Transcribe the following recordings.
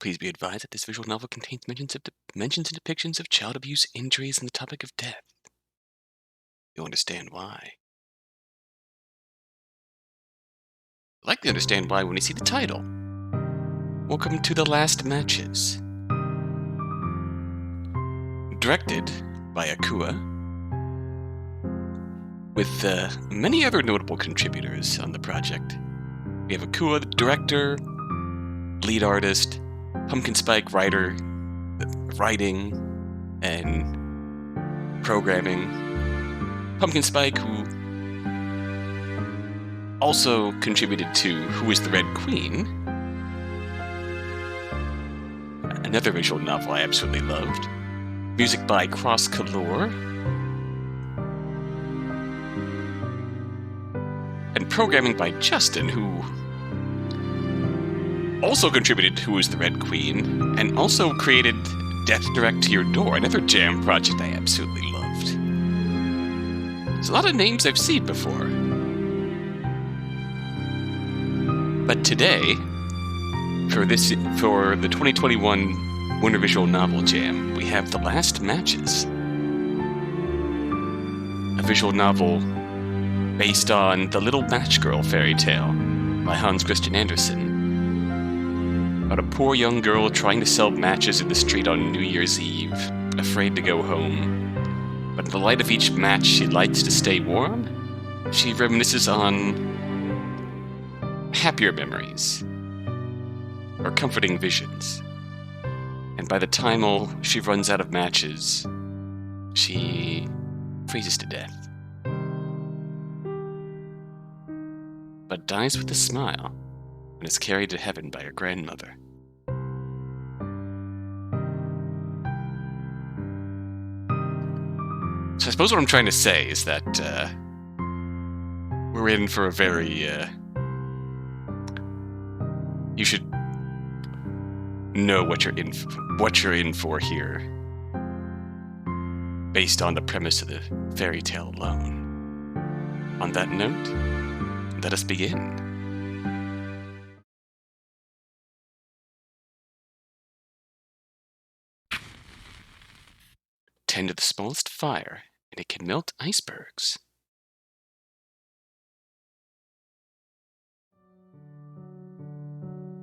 Please be advised that this visual novel contains mentions and depictions of child abuse, injuries, and the topic of death. You'll understand why. Likely understand why when you see the title. Welcome to The Last Matches. Directed by Akua, with many other notable contributors on the project. We have Akua, the director, lead artist, Pumpkin Spike, writing and programming. Pumpkin Spike, who also contributed to Who is the Red Queen, another visual novel I absolutely loved. Music by Cross Color. And programming by Justin, who also contributed to Who is the Red Queen, and also created Death Direct to Your Door, another jam project I absolutely loved. There's a lot of names I've seen before. But today, for the 2021 Winter Visual Novel Jam, we have The Last Matches, a visual novel based on the Little Match Girl fairy tale by Hans Christian Andersen, about a poor young girl trying to sell matches in the street on New Year's Eve, afraid to go home. But in the light of each match she lights to stay warm, she reminisces on happier memories or comforting visions. And by the time she runs out of matches, she freezes to death. But dies with a smile and is carried to heaven by her grandmother. So I suppose what I'm trying to say is that we're in for a very... you should know what you're in for here, based on the premise of the fairy tale alone. On that note, let us begin. Tend to the smallest fire, and it can melt icebergs.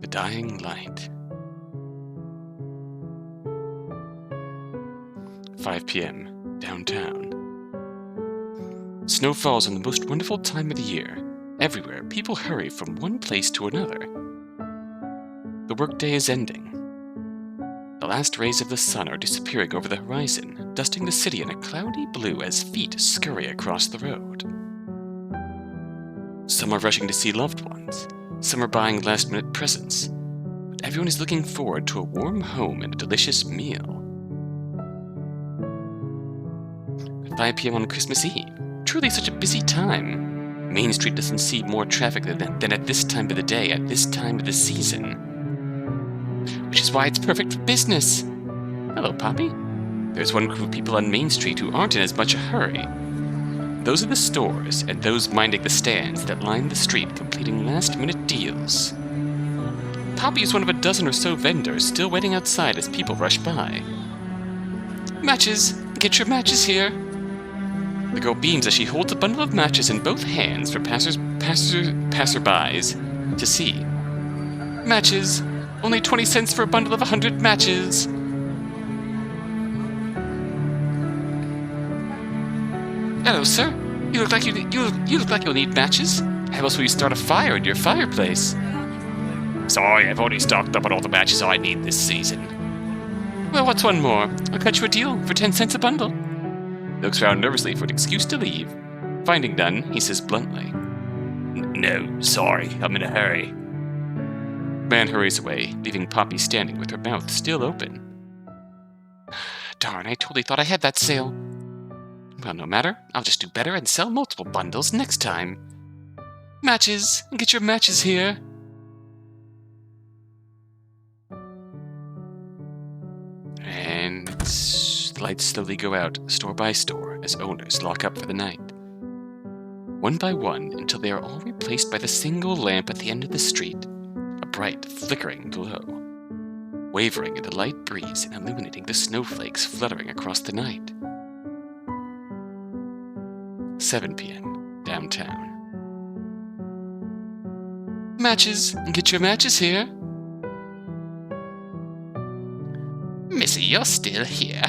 The Dying Light. 5 p.m. downtown. Snow falls on the most wonderful time of the year. Everywhere, people hurry from one place to another. The workday is ending. The last rays of the sun are disappearing over the horizon, dusting the city in a cloudy blue as feet scurry across the road. Some are rushing to see loved ones. Some are buying last-minute presents. But everyone is looking forward to a warm home and a delicious meal. 5 p.m. on Christmas Eve. Truly such a busy time. Main Street doesn't see more traffic than at this time of the day, at this time of the season. Which is why it's perfect for business. Hello, Poppy. There's one group of people on Main Street who aren't in as much a hurry. Those are the stores and those minding the stands that line the street, completing last-minute deals. Poppy is one of a dozen or so vendors still waiting outside as people rush by. Matches! Get your matches here! The girl beams as she holds a bundle of matches in both hands for passerbys to see. Matches! Only 20 cents for a bundle of 100 matches! Hello, sir. You look like you'll need matches. How else will you start a fire in your fireplace? Sorry, I've already stocked up on all the matches I need this season. Well, what's one more? I'll cut you a deal for 10 cents a bundle. Looks around nervously for an excuse to leave. Finding none, he says bluntly, No, sorry, I'm in a hurry. Man hurries away, leaving Poppy standing with her mouth still open. Darn, I totally thought I had that sale. Well, no matter. I'll just do better and sell multiple bundles next time. Matches! Get your matches here! And the lights slowly go out, store by store, as owners lock up for the night. One by one, until they are all replaced by the single lamp at the end of the street, a bright, flickering glow. wavering in the light breeze and illuminating the snowflakes fluttering across the night. 7 p.m. downtown. Matches! Get your matches here! Missy, you're still here?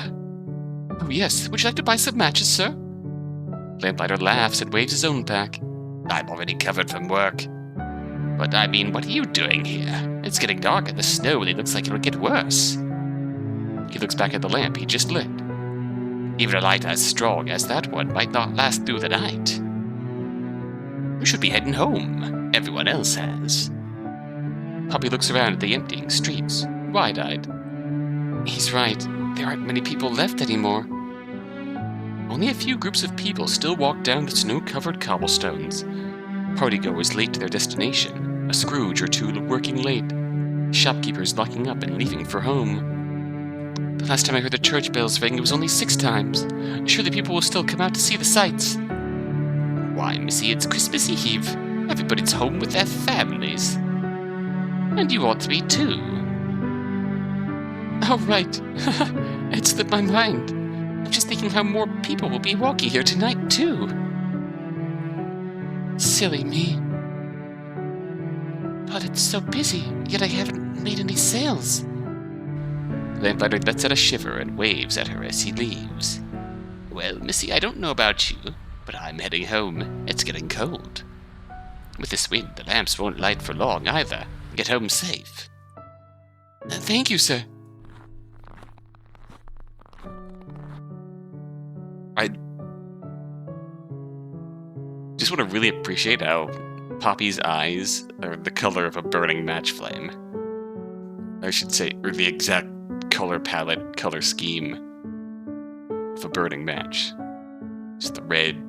Oh yes, would you like to buy some matches, sir? Lamplighter laughs and waves his own pack. I'm already covered from work. But I mean, what are you doing here? It's getting dark and the snow really looks like it'll get worse. He looks back at the lamp he just lit. Even a light as strong as that one might not last through the night. We should be heading home. Everyone else has. Poppy looks around at the emptying streets, wide-eyed. He's right. There aren't many people left anymore. Only a few groups of people still walk down the snow-covered cobblestones. Partygoers late to their destination, a Scrooge or two working late, shopkeepers locking up and leaving for home. The last time I heard the church bells ring, it was only 6 times. Surely people will still come out to see the sights. Why, Missy, it's Christmas Eve. Everybody's home with their families. And you ought to be too. Oh, right. It slipped my mind. I'm just thinking how more people will be walking here tonight, too. Silly me. But it's so busy, yet I haven't made any sales. The lamplighter lets out a shiver and waves at her as he leaves. Well, Missy, I don't know about you, but I'm heading home. It's getting cold. With this wind, the lamps won't light for long either. Get home safe. Thank you, sir. I just want to really appreciate how Poppy's eyes are the color of a burning match flame. I should say, or the exact color palette, color scheme of a burning match. Just the red,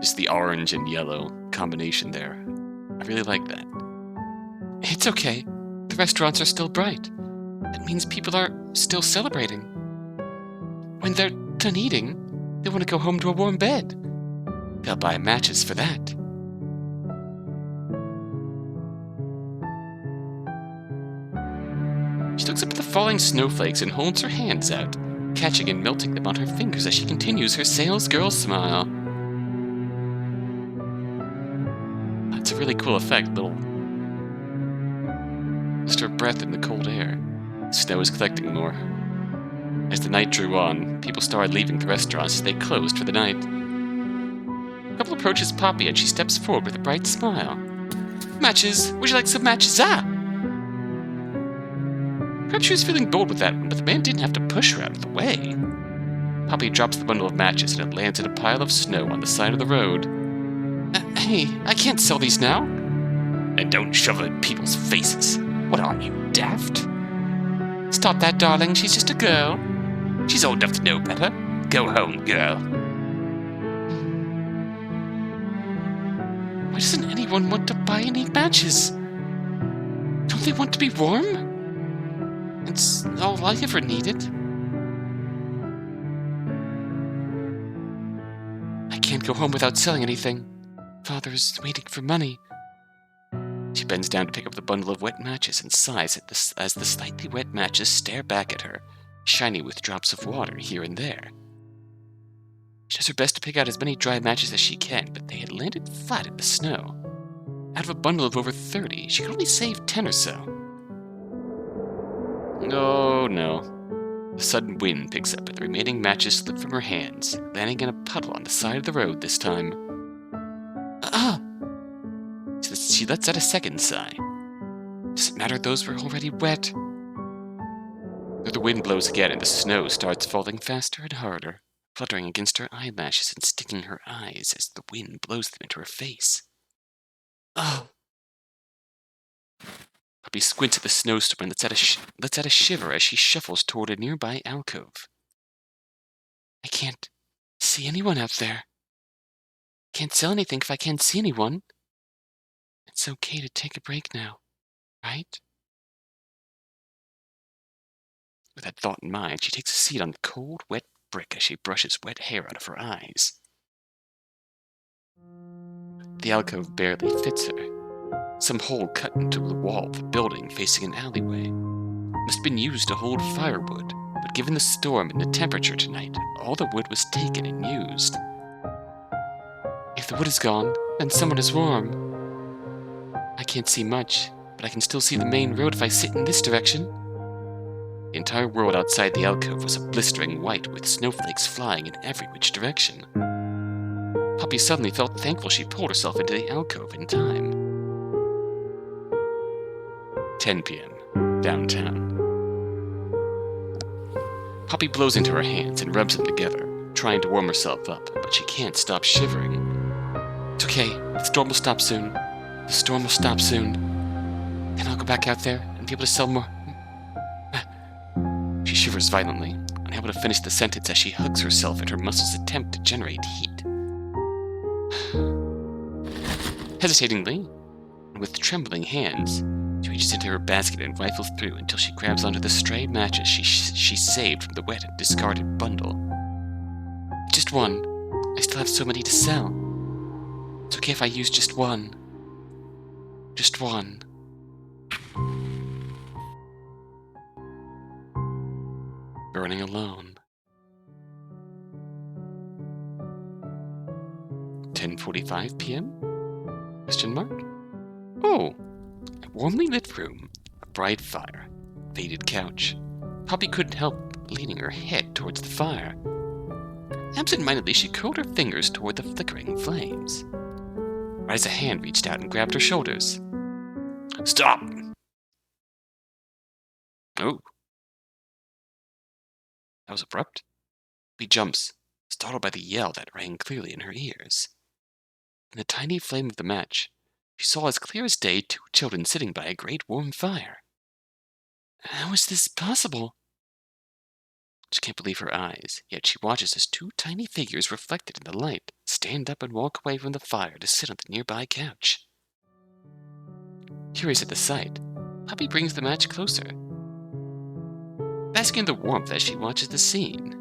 just the orange and yellow combination there. I really like that. It's okay. The restaurants are still bright. That means people are still celebrating. When they're done eating, they want to go home to a warm bed. They'll buy matches for that. She looks up at the falling snowflakes and holds her hands out, catching and melting them on her fingers as she continues her salesgirl smile. That's a really cool effect, just her breath in the cold air. Snow is collecting more. As the night drew on, people started leaving the restaurants as they closed for the night. A couple approaches Poppy and she steps forward with a bright smile. Matches! Would you like some matches? Ah! Perhaps she was feeling bold with that one, but the man didn't have to push her out of the way. Poppy drops the bundle of matches and it lands in a pile of snow on the side of the road. Hey, I can't sell these now. And don't shove it in people's faces. What are you, daft? Stop that, darling. She's just a girl. She's old enough to know better. Go home, girl. Why doesn't anyone want to buy any matches? Don't they want to be warm? It's all I ever needed. I can't go home without selling anything. Father's waiting for money. She bends down to pick up the bundle of wet matches and sighs at as the slightly wet matches stare back at her, shiny with drops of water here and there. She does her best to pick out as many dry matches as she can, but they had landed flat in the snow. Out of a bundle of over 30, she could only save 10 or so. Oh no. The sudden wind picks up and the remaining matches slip from her hands, landing in a puddle on the side of the road this time. Ah! She lets out a second sigh. Doesn't matter, those were already wet. The wind blows again and the snow starts falling faster and harder, fluttering against her eyelashes and stinging her eyes as the wind blows them into her face. Oh! Poppy squints at the snowstorm and lets out a shiver as she shuffles toward a nearby alcove. I can't see anyone out there. Can't sell anything if I can't see anyone. It's okay to take a break now, right? With that thought in mind, she takes a seat on the cold, wet brick as she brushes wet hair out of her eyes. The alcove barely fits her. Some hole cut into the wall of the building facing an alleyway. Must have been used to hold firewood, but given the storm and the temperature tonight, all the wood was taken and used. If the wood is gone, then someone is warm. I can't see much, but I can still see the main road if I sit in this direction. The entire world outside the alcove was a blistering white with snowflakes flying in every which direction. Poppy suddenly felt thankful she pulled herself into the alcove in time. 10 p.m. Downtown. Poppy blows into her hands and rubs them together, trying to warm herself up, but she can't stop shivering. It's okay, the storm will stop soon. The storm will stop soon. Then I'll go back out there and be able to sell more. She shivers violently, unable to finish the sentence as she hugs herself and her muscles attempt to generate heat. Hesitatingly, and with trembling hands, she reaches into her basket and rifles through until she grabs onto the stray matches she saved from the wet and discarded bundle. Just one. I still have so many to sell. It's okay if I use just one. Just one. Burning alone. 10:45 p.m.? Question mark? Oh, a warmly lit room, a bright fire, faded couch. Poppy couldn't help leaning her head towards the fire. Absent-mindedly, she curled her fingers toward the flickering flames. Right as a hand reached out and grabbed her shoulders. Stop! Oh. That was abrupt. Poppy jumps, startled by the yell that rang clearly in her ears. In the tiny flame of the match, she saw as clear as day 2 children sitting by a great warm fire. How is this possible? She can't believe her eyes, yet she watches as 2 tiny figures reflected in the light stand up and walk away from the fire to sit on the nearby couch. Curious at the sight, Poppy brings the match closer, basking in the warmth as she watches the scene.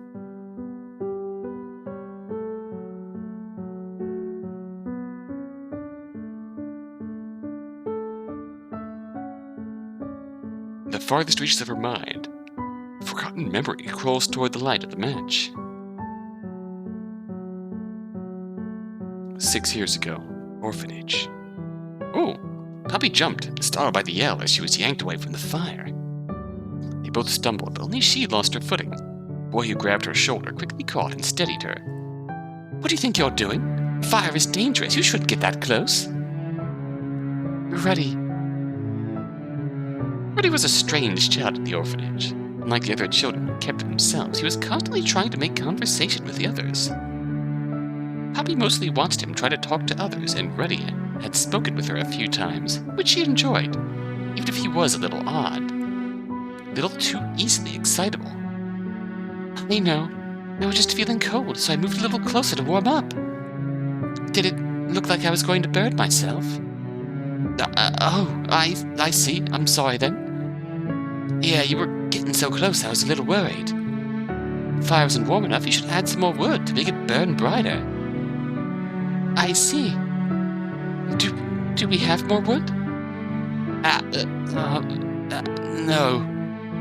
In the farthest reaches of her mind, a forgotten memory crawls toward the light of the match. 6 years ago, orphanage. Oh, Poppy jumped, startled by the yell as she was yanked away from the fire. They both stumbled, but only she lost her footing. The boy who grabbed her shoulder quickly caught and steadied her. What do you think you're doing? Fire is dangerous. You shouldn't get that close. Reddy. Reddy was a strange child at the orphanage. Unlike the other children who kept to themselves, he was constantly trying to make conversation with the others. Poppy mostly watched him try to talk to others, and Reddy had spoken with her a few times, which she enjoyed, even if he was a little odd. A little too easily excitable. I know. I was just feeling cold, so I moved a little closer to warm up. Did it look like I was going to burn myself? I see. I'm sorry then. Yeah, you were getting so close I was a little worried. If the fire wasn't warm enough, you should add some more wood to make it burn brighter. I see. Do we have more wood? No.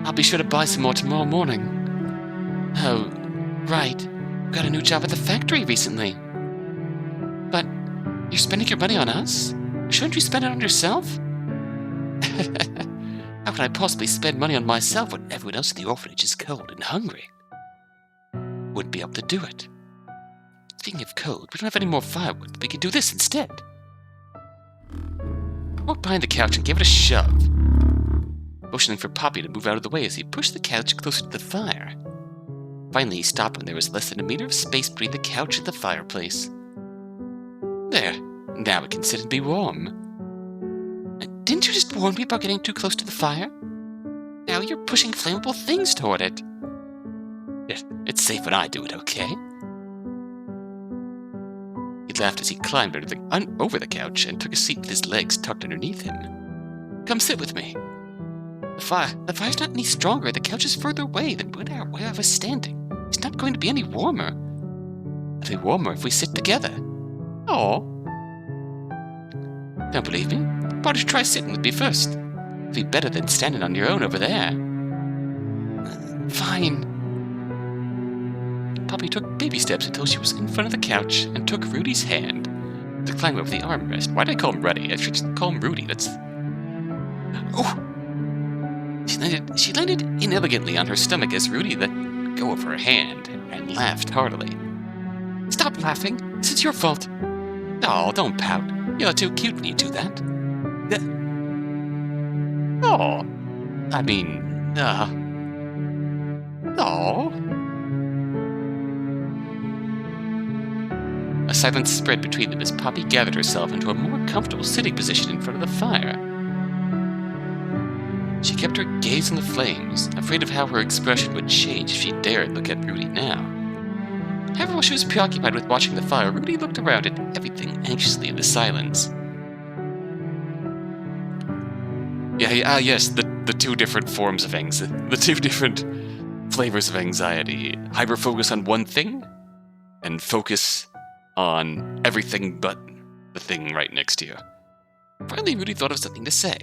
I'll be sure to buy some more tomorrow morning. Oh, right. Got a new job at the factory recently. But you're spending your money on us? Shouldn't you spend it on yourself? How can I possibly spend money on myself when everyone else in the orphanage is cold and hungry? Wouldn't be able to do it. Speaking of cold, we don't have any more firewood, but we can do this instead. He walked behind the couch and gave it a shove, motioning for Poppy to move out of the way as he pushed the couch closer to the fire. Finally, he stopped when there was less than a meter of space between the couch and the fireplace. There, now we can sit and be warm. Didn't you just warn me about getting too close to the fire? Now you're pushing flammable things toward it. It's safe when I do it, okay? He laughed as he climbed over the couch and took a seat with his legs tucked underneath him. Come sit with me. The fire's not any stronger. The couch is further away than where I was standing. It's not going to be any warmer. It'll be warmer if we sit together. Aw. Don't believe me? Why don't you try sitting with me first? It'll be better than standing on your own over there. Fine. Poppy took baby steps until she was in front of the couch and took Rudy's hand to climb over the armrest. Why did I call him Ruddy? I should just call him Rudy. That's... Oh! She landed inelegantly on her stomach as Rudy let go of her hand and laughed heartily. Stop laughing. This is your fault. Oh, don't pout. You're too cute when you do that. Oh. I mean, Oh. A silence spread between them as Poppy gathered herself into a more comfortable sitting position in front of the fire. She kept her gaze on the flames, afraid of how her expression would change if she dared look at Rudy now. However, while she was preoccupied with watching the fire, Rudy looked around at everything anxiously in the silence. Yes, the two different forms of anxiety, the two different flavors of anxiety. Hyper-focus on one thing, and focus on everything but the thing right next to you. Finally, Rudy thought of something to say.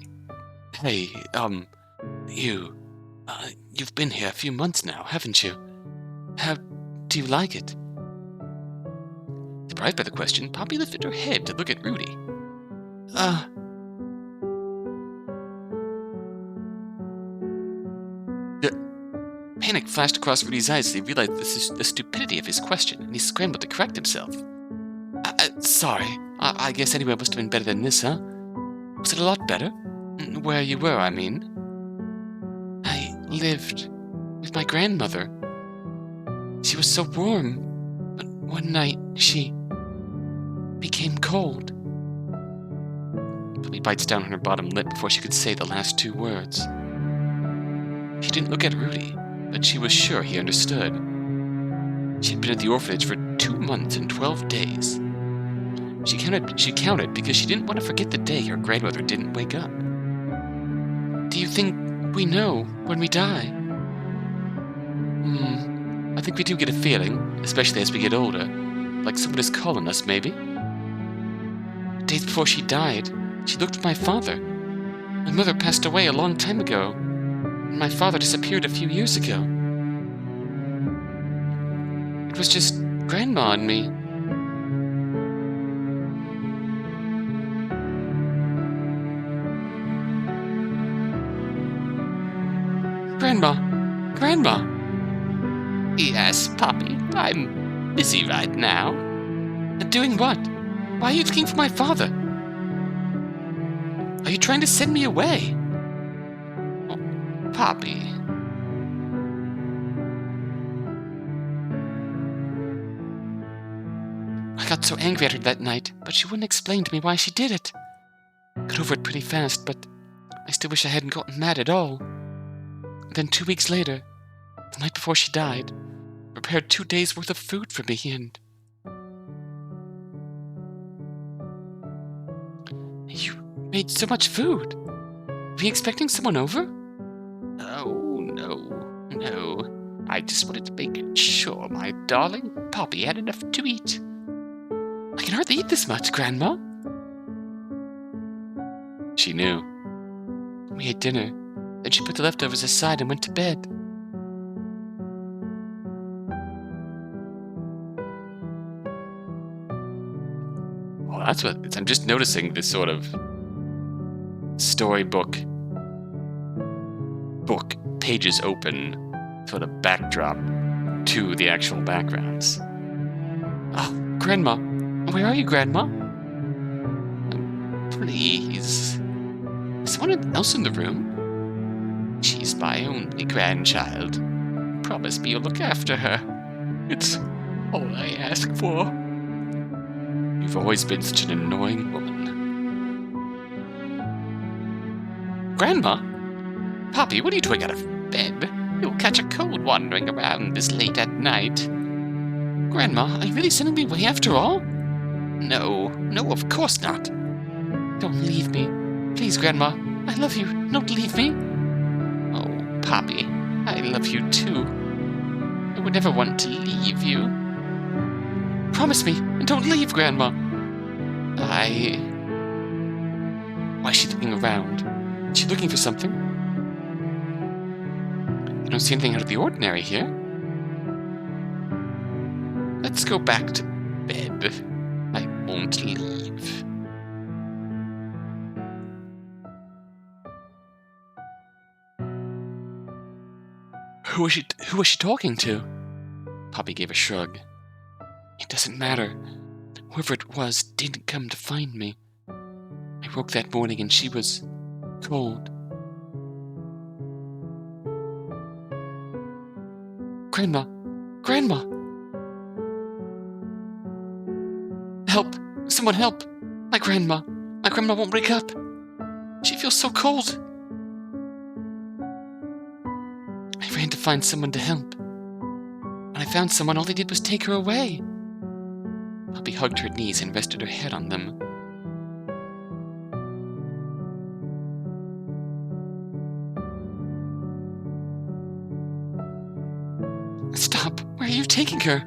Hey, you've been here a few months now, haven't you? How do you like it? Surprised by the question, Poppy lifted her head to look at Rudy. Panic flashed across Rudy's eyes as he realized the stupidity of his question, and he scrambled to correct himself. Sorry. I guess anywhere must have been better than this, huh? Was it a lot better? Where you were, I mean. I lived with my grandmother. She was so warm, but one night she became cold. Poppy bites down on her bottom lip before she could say the last two words. She didn't look at Rudy, but she was sure he understood. She had been at the orphanage for 2 months and 12 days. She counted because she didn't want to forget the day her grandmother didn't wake up. Do you think we know when we die? I think we do get a feeling, especially as we get older, like someone is calling us, maybe. Days before she died, she looked for my father. My mother passed away a long time ago, and my father disappeared a few years ago. It was just Grandma and me. Grandma! Yes, Poppy, I'm busy right now. Doing what? Why are you looking for my father? Are you trying to send me away? Oh, Poppy. I got so angry at her that night, but she wouldn't explain to me why she did it. Got over it pretty fast, but I still wish I hadn't gotten mad at all. Then 2 weeks later, the night before she died, prepared 2 days' worth of food for me, and... You made so much food. Were you expecting someone over? Oh, no. I just wanted to make sure my darling Poppy had enough to eat. I can hardly eat this much, Grandma. She knew. We ate dinner. Then she put the leftovers aside and went to bed. Well, that's what I'm just noticing this sort of storybook pages open sort of backdrop to the actual backgrounds. Oh, Grandma. Where are you, Grandma? Please. Is someone else in the room? She's my only grandchild. Promise me you'll look after her. It's all I ask for. You've always been such an annoying woman. Grandma? Poppy, what are you doing out of bed? You'll catch a cold wandering around this late at night. Grandma, are you really sending me away after all? No, of course not. Don't leave me. Please, Grandma. I love you. Don't leave me. Poppy, I love you too. I would never want to leave you. Promise me, and don't leave, Grandma. Why is she looking around? Is she looking for something? don't see anything out of the ordinary here. Let's go back to bed. I won't leave. Who was she talking to? Poppy gave a shrug. It doesn't matter. Whoever it was didn't come to find me. I woke that morning and she was cold. Grandma! Grandma! Help! Someone help! My grandma! My grandma won't wake up! She feels so cold! I ran to find someone to help. When I found someone, all they did was take her away. Poppy hugged her knees and rested her head on them. Stop! Where are you taking her?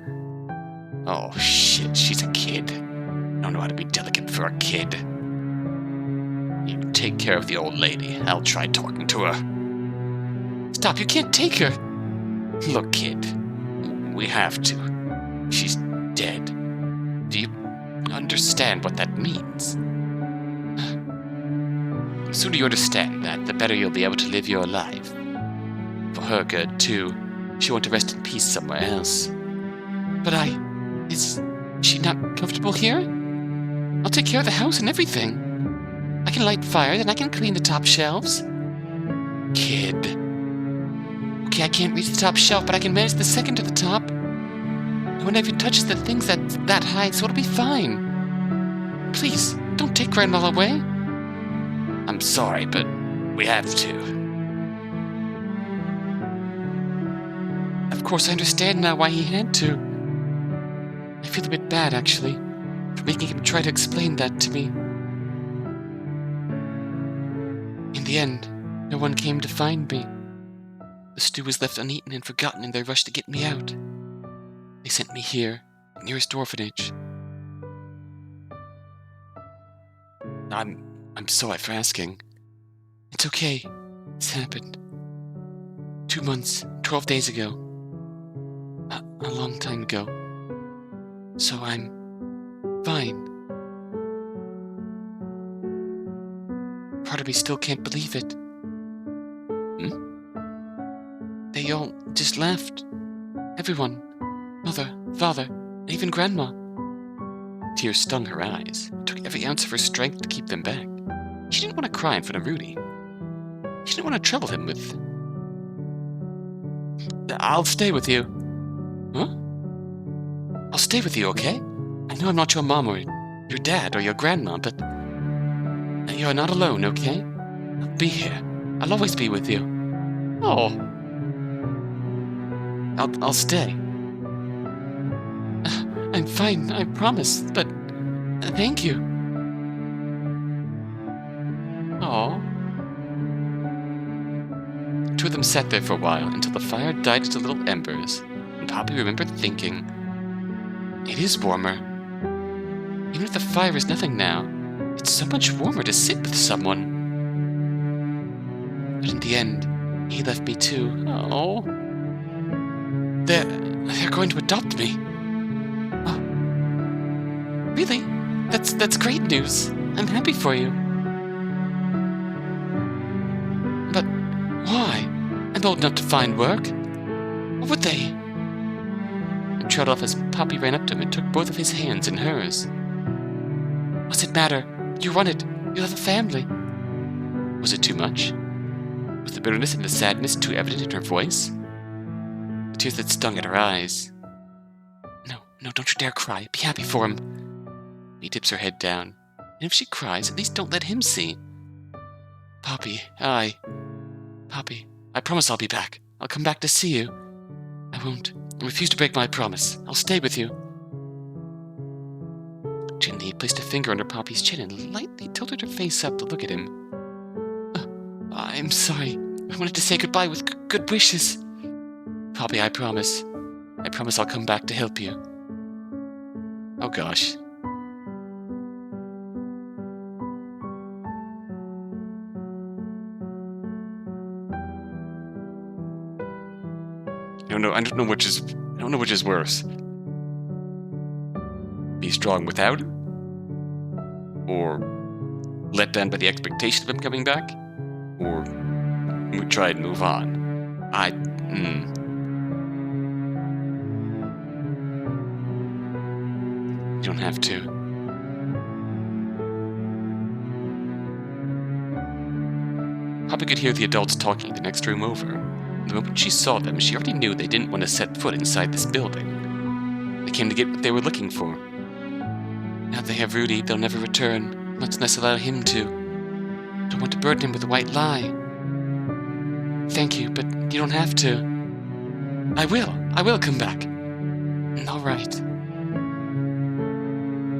Oh, shit, she's a kid. I don't know how to be delicate for a kid. You take care of the old lady. I'll try talking to her. Stop, you can't take her! Look, kid, we have to. She's dead. Do you understand what that means? The sooner you understand that, the better you'll be able to live your life. For her good, too. She'll want to rest in peace somewhere else. But is she not comfortable here? I'll take care of the house and everything. I can light fires and I can clean the top shelves. Kid. Okay, I can't reach the top shelf, but I can manage the second to the top. And whenever you touch the things that high, so it'll be fine. Please, don't take Grandma away. I'm sorry, but we have to. Of course, I understand now why he had to. I feel a bit bad, actually, for making him try to explain that to me. In the end, no one came to find me. The stew was left uneaten and forgotten in their rush to get me out. They sent me here, the nearest orphanage. I'm sorry for asking. It's okay. It's happened. 2 months, 12 days ago. A long time ago. So I'm fine. Part of me still can't believe it. They all just left. Everyone. Mother, father, and even Grandma. Tears stung her eyes. It took every ounce of her strength to keep them back. She didn't want to cry in front of Rudy. She didn't want to trouble him with... I'll stay with you. Huh? I'll stay with you, okay? I know I'm not your mom or your dad or your grandma, but you're not alone, okay? I'll be here. I'll always be with you. Oh. I'll stay. I'm fine, I promise, but thank you. Oh. Two of them sat there for a while until the fire died into little embers, and Poppy remembered thinking, it is warmer. Even if the fire is nothing now, it's so much warmer to sit with someone. But in the end, he left me too. Oh. They're going to adopt me. Oh. Really? That's great news. I'm happy for you. But why? I'm old enough to find work. What would they? He trailed off as Poppy ran up to him and took both of his hands in hers. What's it matter? You run it. You'll have a family. Was it too much? Was the bitterness and the sadness too evident in her voice? The tears that stung at her eyes. No, don't you dare cry. Be happy for him. He tips her head down. And if she cries, at least don't let him see. Poppy, I promise I'll be back. I'll come back to see you. I won't. I refuse to break my promise. I'll stay with you. Gently, he placed a finger under Poppy's chin and lightly tilted her face up to look at him. I'm sorry. I wanted to say goodbye with good wishes. Poppy, I promise. I promise I'll come back to help you. Oh gosh. I don't know which is worse. Be strong without him? Or let down by the expectation of him coming back? Or try and move on? You don't have to. Poppy could hear the adults talking in the next room over. The moment she saw them, she already knew they didn't want to set foot inside this building. They came to get what they were looking for. Now they have Rudy, they'll never return, much less allow him to. Don't want to burden him with a white lie. Thank you, but you don't have to. I will come back. All right.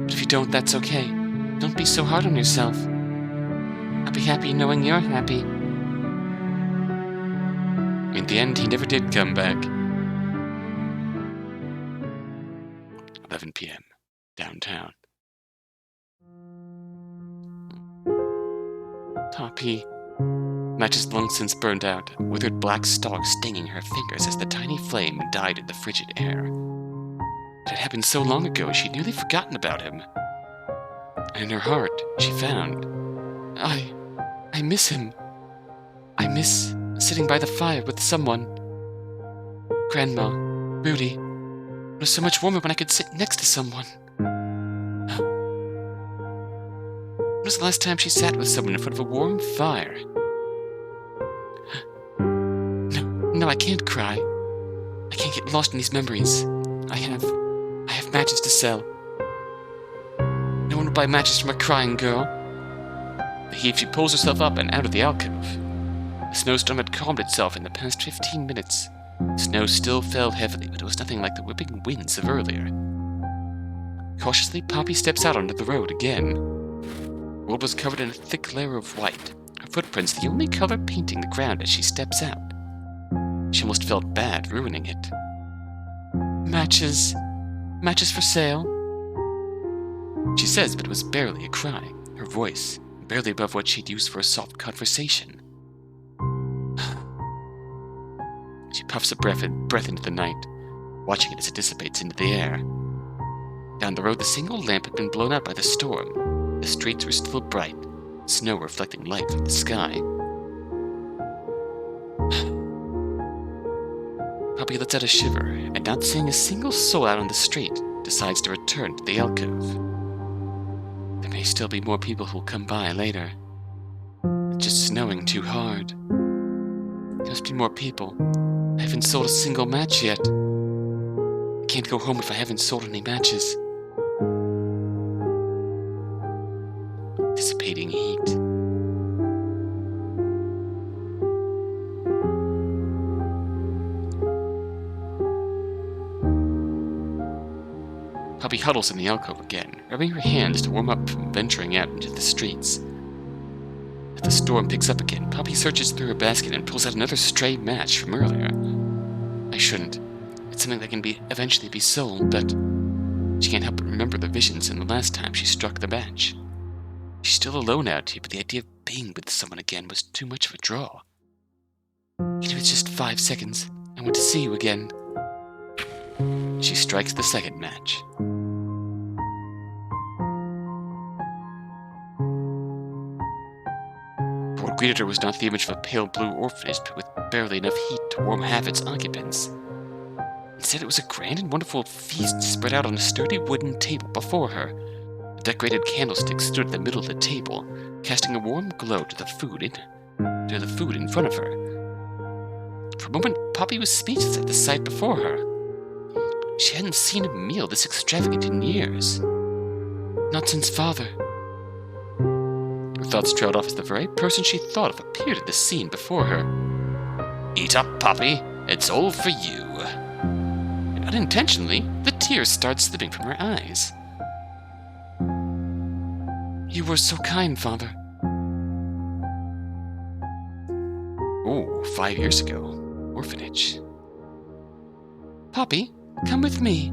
But if you don't, that's okay. Don't be so hard on yourself. I'll be happy knowing you're happy. In the end, he never did come back. 11 p.m. downtown. Poppy. Match's long since burned out, withered black stalks stinging her fingers as the tiny flame died in the frigid air. It had happened so long ago, she'd nearly forgotten about him. And in her heart, she found, I miss him. I miss sitting by the fire with someone. Grandma, Rudy. It was so much warmer when I could sit next to someone. When was the last time she sat with someone in front of a warm fire? No, I can't cry. I can't get lost in these memories. I have matches to sell. No one will buy matches from a crying girl. The heat, she pulls herself up and out of the alcove. The snowstorm had calmed itself in the past 15 minutes. The snow still fell heavily, but it was nothing like the whipping winds of earlier. Cautiously, Poppy steps out onto the road again. The road was covered in a thick layer of white, her footprints the only color painting the ground as she steps out. She almost felt bad ruining it. Matches for sale? She says, but it was barely a cry, her voice barely above what she'd used for a soft conversation. She puffs a breath into the night, watching it as it dissipates into the air. Down the road, the single lamp had been blown out by the storm. The streets were still bright, snow reflecting light from the sky. Poppy lets out a shiver, and not seeing a single soul out on the street, decides to return to the alcove. There may still be more people who'll come by later. It's just snowing too hard. There must be more people. I haven't sold a single match yet. I can't go home if I haven't sold any matches. Dissipating heat. Poppy huddles in the alcove again, rubbing her hands to warm up from venturing out into the streets. As the storm picks up again, Poppy searches through her basket and pulls out another stray match from earlier. I shouldn't. It's something that can eventually be sold, but she can't help but remember the visions in the last time she struck the match. She's still alone out here, but the idea of being with someone again was too much of a draw. It's just 5 seconds. I want to see you again. She strikes the second match. What greeted her was not the image of a pale blue orphanage, but with barely enough heat to warm half its occupants. Instead, it was a grand and wonderful feast spread out on a sturdy wooden table before her. A decorated candlestick stood at the middle of the table, casting a warm glow to the food in front of her. For a moment, Poppy was speechless at the sight before her. She hadn't seen a meal this extravagant in years. Not since father. Her thoughts trailed off as the very person she thought of appeared at the scene before her. Eat up, Poppy. It's all for you. And unintentionally, the tears started slipping from her eyes. You were so kind, Father. Oh, 5 years ago. Orphanage. Poppy, come with me.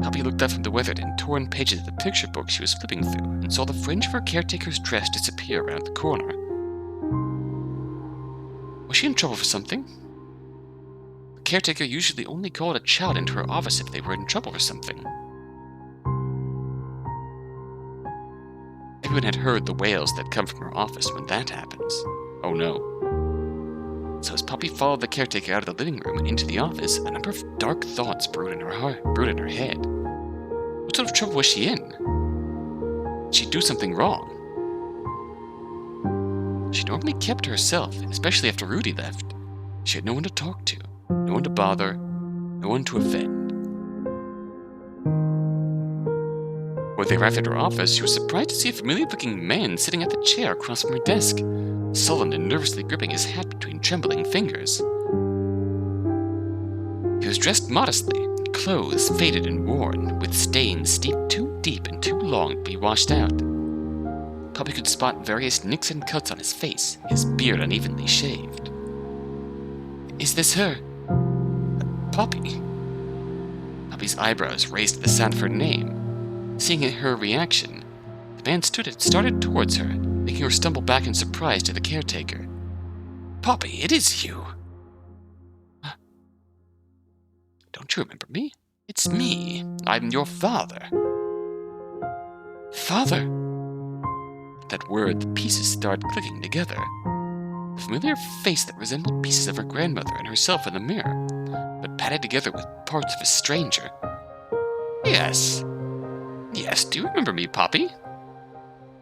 Poppy looked up from the weathered and torn pages of the picture book she was flipping through and saw the fringe of her caretaker's dress disappear around the corner. Was she in trouble for something? caretaker usually only called a child into her office if they were in trouble or something. Everyone had heard the wails that come from her office when that happens. Oh no. So as Poppy followed the caretaker out of the living room and into the office, a number of dark thoughts brewed in her head. What sort of trouble was she in? Did she do something wrong? She normally kept to herself, especially after Rudy left. She had no one to talk to, no one to bother, no one to offend. When they arrived at her office, she was surprised to see a familiar-looking man sitting at the chair across from her desk, sullen and nervously gripping his hat between trembling fingers. He was dressed modestly, clothes faded and worn, with stains steeped too deep and too long to be washed out. Poppy could spot various nicks and cuts on his face, his beard unevenly shaved. Is this her? Poppy? Poppy's eyebrows raised at the sound of her name. Seeing her reaction, the man started towards her, making her stumble back in surprise to the caretaker. Poppy, it is you! Don't you remember me? It's me. I'm your father. Father? At that word, the pieces started clicking together. A familiar face that resembled pieces of her grandmother and herself in the mirror, but patted together with parts of a stranger. Yes. Yes, do you remember me, Poppy?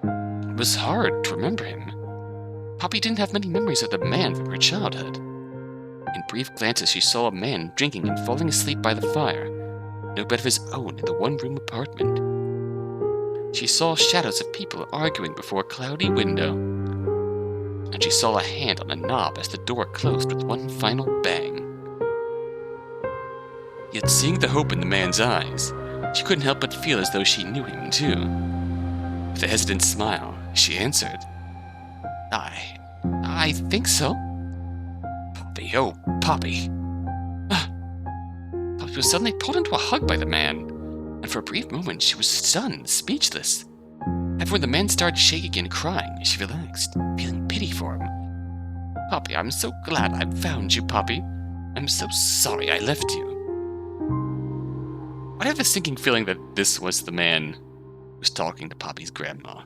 It was hard to remember him. Poppy didn't have many memories of the man from her childhood. In brief glances, she saw a man drinking and falling asleep by the fire, no bed of his own in the one-room apartment. She saw shadows of people arguing before a cloudy window, and she saw a hand on a knob as the door closed with one final bang. Yet seeing the hope in the man's eyes, she couldn't help but feel as though she knew him too. With a hesitant smile, she answered, I think so. Poppy, oh, Poppy. Poppy was suddenly pulled into a hug by the man, and for a brief moment she was stunned, speechless. However, when the man started shaking and crying, she relaxed, feeling pity for him. Poppy, I'm so glad I found you, Poppy. I'm so sorry I left you. I have the sinking feeling that this was the man who was talking to Poppy's grandma.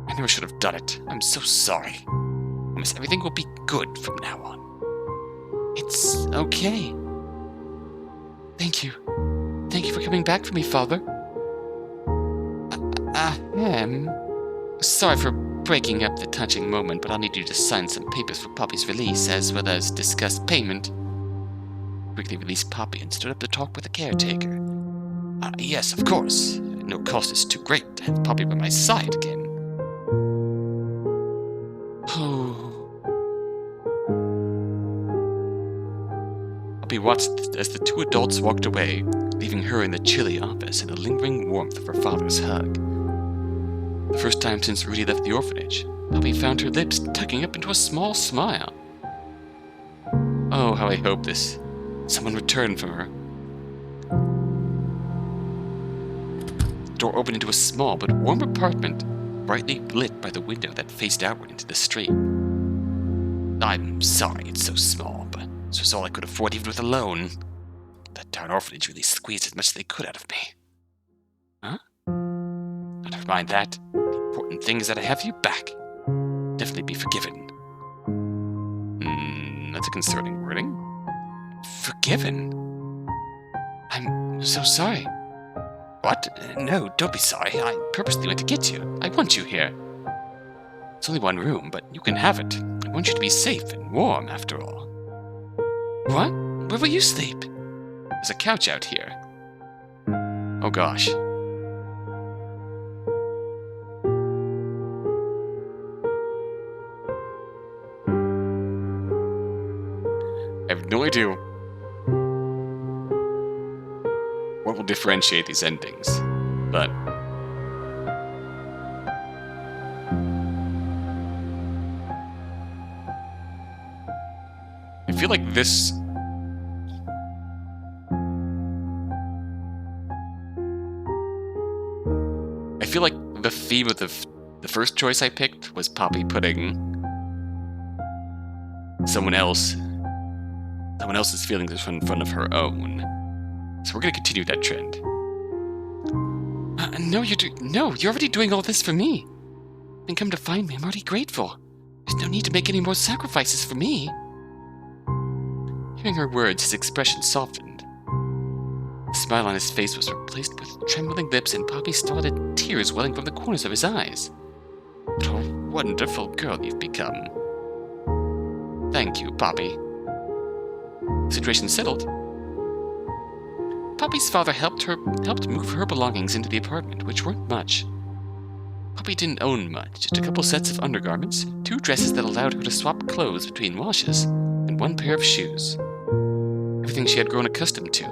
I never should have done it. I'm so sorry. I promise everything will be good from now on. It's okay. Thank you. Thank you for coming back for me, Father. Sorry for breaking up the touching moment, but I'll need you to sign some papers for Poppy's release, as well as discuss payment. Quickly released Poppy and stood up to talk with the caretaker. Yes, of course. No cost is too great to have Poppy by my side again. Poppy watched as the two adults walked away, leaving her in the chilly office in the lingering warmth of her father's hug. The first time since Rudy left the orphanage, Poppy found her lips tucking up into a small smile. Oh, how I hope someone returned from her. The door opened into a small but warm apartment, brightly lit by the window that faced outward into the street. I'm sorry it's so small, but this was all I could afford even with a loan. That darn orphanage really squeezed as much as they could out of me. Huh? Never mind that. The important thing is that I have you back. Definitely be forgiven. That's a concerning wording. Forgiven? I'm so sorry. What? No, don't be sorry. I purposely went to get you. I want you here. It's only one room, but you can have it. I want you to be safe and warm, after all. What? Where will you sleep? There's a couch out here. Oh gosh. I have no idea what will differentiate these endings, but I feel like this the theme of the first choice I picked was Poppy putting someone else's feelings in front of her own. So we're gonna continue that trend. No, you're already doing all this for me. And come to find me, I'm already grateful. There's no need to make any more sacrifices for me. Hearing her words, his expression softened. The smile on his face was replaced with trembling lips, and Poppy started tears welling from the corners of his eyes. What a wonderful girl you've become. Thank you, Poppy. The situation settled. Poppy's father helped move her belongings into the apartment, which weren't much. Poppy didn't own much, just a couple sets of undergarments, 2 dresses that allowed her to swap clothes between washes, and 1 pair of shoes. Everything she had grown accustomed to,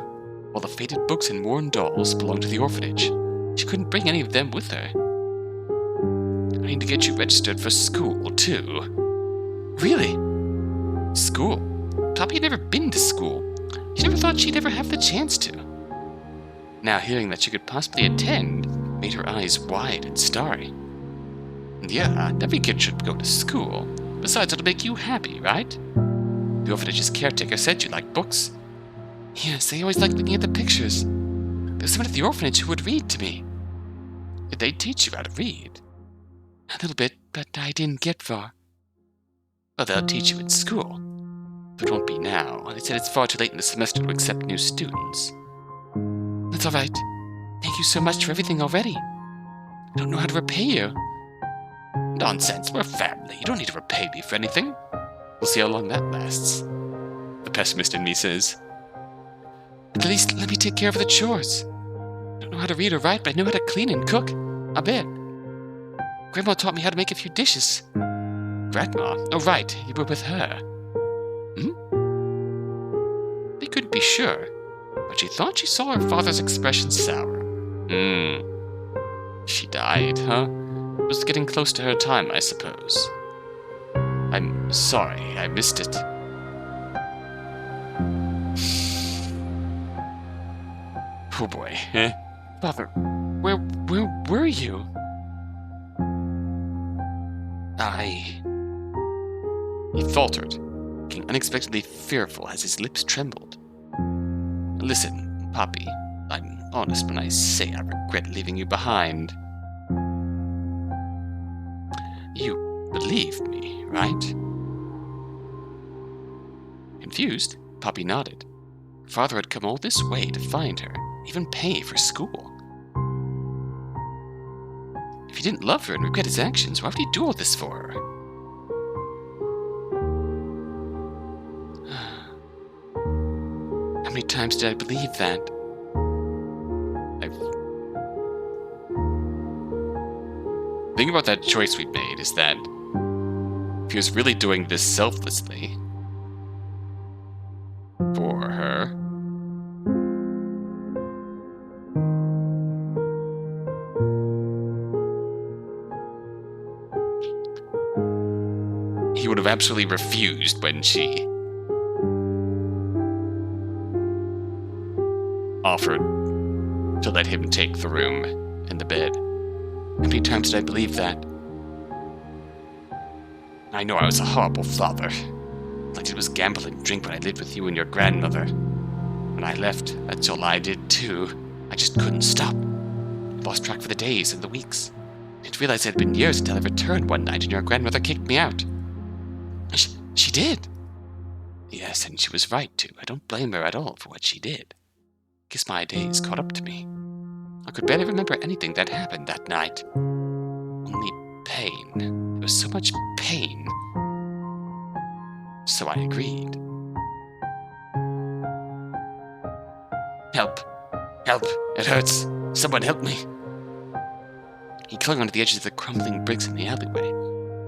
while the faded books and worn dolls belonged to the orphanage. She couldn't bring any of them with her. I need to get you registered for school, too. Really? School? Poppy had never been to school. She never thought she'd ever have the chance to. Now hearing that she could possibly attend made her eyes wide and starry. Yeah, every kid should go to school. Besides, it'll make you happy, right? The orphanage's caretaker said you like books. Yes, they always liked looking at the pictures. There's someone at the orphanage who would read to me. They'd teach you how to read. A little bit, but I didn't get far. Well, they'll teach you in school. But it won't be now. They said it's far too late in the semester to accept new students. That's all right. Thank you so much for everything already. I don't know how to repay you. Nonsense, we're family. You don't need to repay me for anything. We'll see how long that lasts. The pessimist in me says. At least let me take care of the chores. I don't know how to read or write, but I know how to clean and cook. A bit. Grandma taught me how to make a few dishes. Grandma? Oh, right. You were with her. They couldn't be sure, but she thought she saw her father's expression sour. She died, huh? It was getting close to her time, I suppose. I'm sorry, I missed it. Oh boy, eh? Father, where were you? He faltered, looking unexpectedly fearful as his lips trembled. Listen, Poppy, I'm honest when I say I regret leaving you behind. You believe me, right? Confused, Poppy nodded. Her father had come all this way to find her, even pay for school. If he didn't love her and regret his actions, why would he do all this for her? How many times did I believe that? The thing about that choice we made is that if he was really doing this selflessly for her, he would have absolutely refused when she offered to let him take the room and the bed. How many times did I believe that? I know I was a horrible father. All I did was gamble and drink when I lived with you and your grandmother. When I left, that's all I did too. I just couldn't stop. I lost track for the days and the weeks. I didn't realize it had been years until I returned one night and your grandmother kicked me out. She did? Yes, and she was right too. I don't blame her at all for what she did. Guess my days caught up to me. I could barely remember anything that happened that night. Only pain. There was so much pain. So I agreed. Help! Help! It hurts! Someone help me! He clung onto the edges of the crumbling bricks in the alleyway.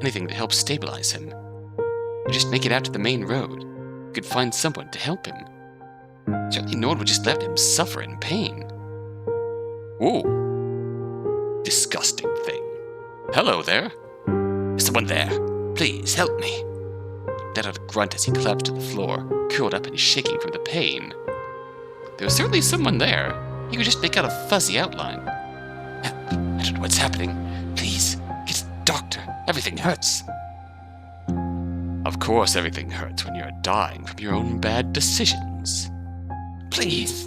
Anything to help stabilize him. Or just make it out to the main road. He could find someone to help him. Certainly no one would just let him suffer in pain. Ooh. Disgusting thing. Hello there. Is someone there? Please, help me. He let out a grunt as he collapsed to the floor, curled up and shaking from the pain. There was certainly someone there. He could just make out a fuzzy outline. I don't know what's happening. Please, get a doctor. Everything hurts. Of course everything hurts when you're dying from your own bad decisions. Please!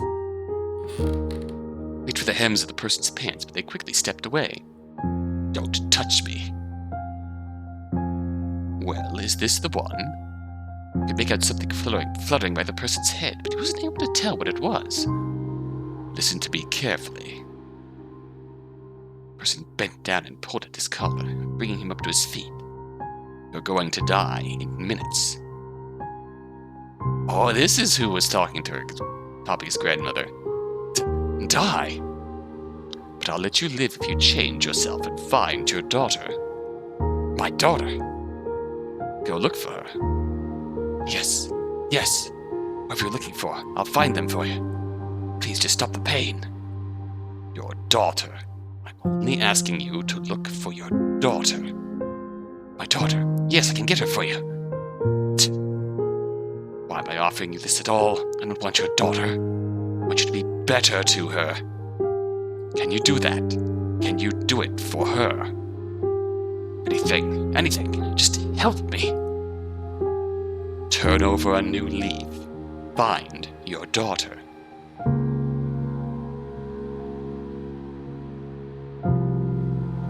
Reached for the hems of the person's pants, but they quickly stepped away. Don't touch me. Well, is this the one? He could make out something fluttering by the person's head, but he wasn't able to tell what it was. Listen to me carefully. The person bent down and pulled at his collar, bringing him up to his feet. You're going to die in minutes. Oh, this is who was talking to her, Poppy's grandmother. Die? But I'll let you live if you change yourself and find your daughter. My daughter? Go look for her. Yes, whoever you're looking for, I'll find them for you. Please just stop the pain. Your daughter. I'm only asking you to look for your daughter. My daughter? Yes, I can get her for you. Why am I offering you this at all? I don't want your daughter. I want you to be better to her. Can you do that? Can you do it for her? Anything. Just help me. Turn over a new leaf. Find your daughter.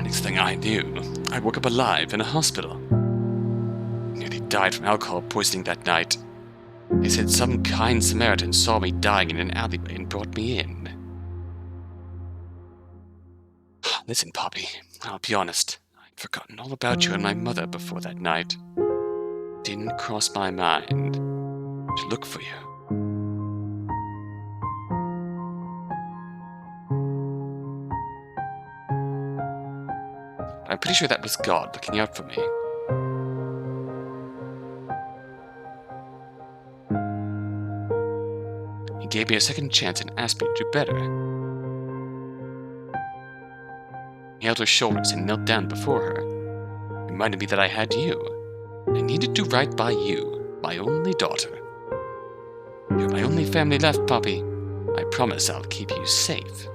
Next thing I knew, I woke up alive in a hospital. Nearly died from alcohol poisoning that night. They said some kind Samaritan saw me dying in an alleyway and brought me in. Listen, Poppy, I'll be honest. I'd forgotten all about you and my mother before that night. It didn't cross my mind to look for you. I'm pretty sure that was God looking out for me. He gave me a second chance and asked me to do better. He held her shoulders and knelt down before her, reminded me that I had you. I needed to do right by you, my only daughter. You're my only family left, Poppy. I promise I'll keep you safe.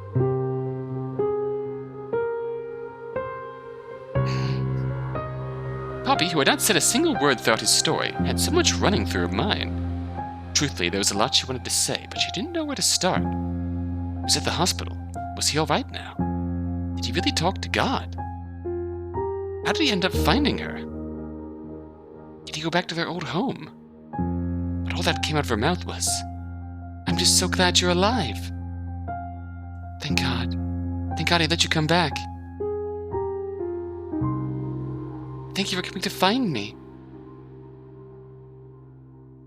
Poppy, who had not said a single word throughout his story, had so much running through her mind. Truthfully, there was a lot she wanted to say, but she didn't know where to start. He was at the hospital. Was he all right now? Did he really talk to God? How did he end up finding her? Did he go back to their old home? But all that came out of her mouth was, I'm just so glad you're alive. Thank God. Thank God he let you come back. Thank you for coming to find me.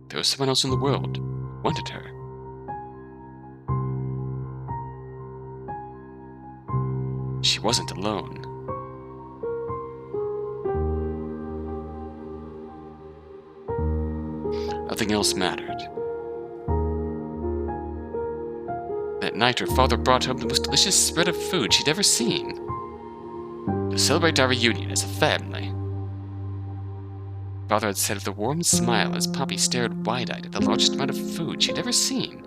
There was someone else in the world who wanted her. She wasn't alone. Nothing else mattered. That night, her father brought home the most delicious spread of food she'd ever seen. To celebrate our reunion as a family. Father had said with a warm smile as Poppy stared wide-eyed at the largest amount of food she'd ever seen.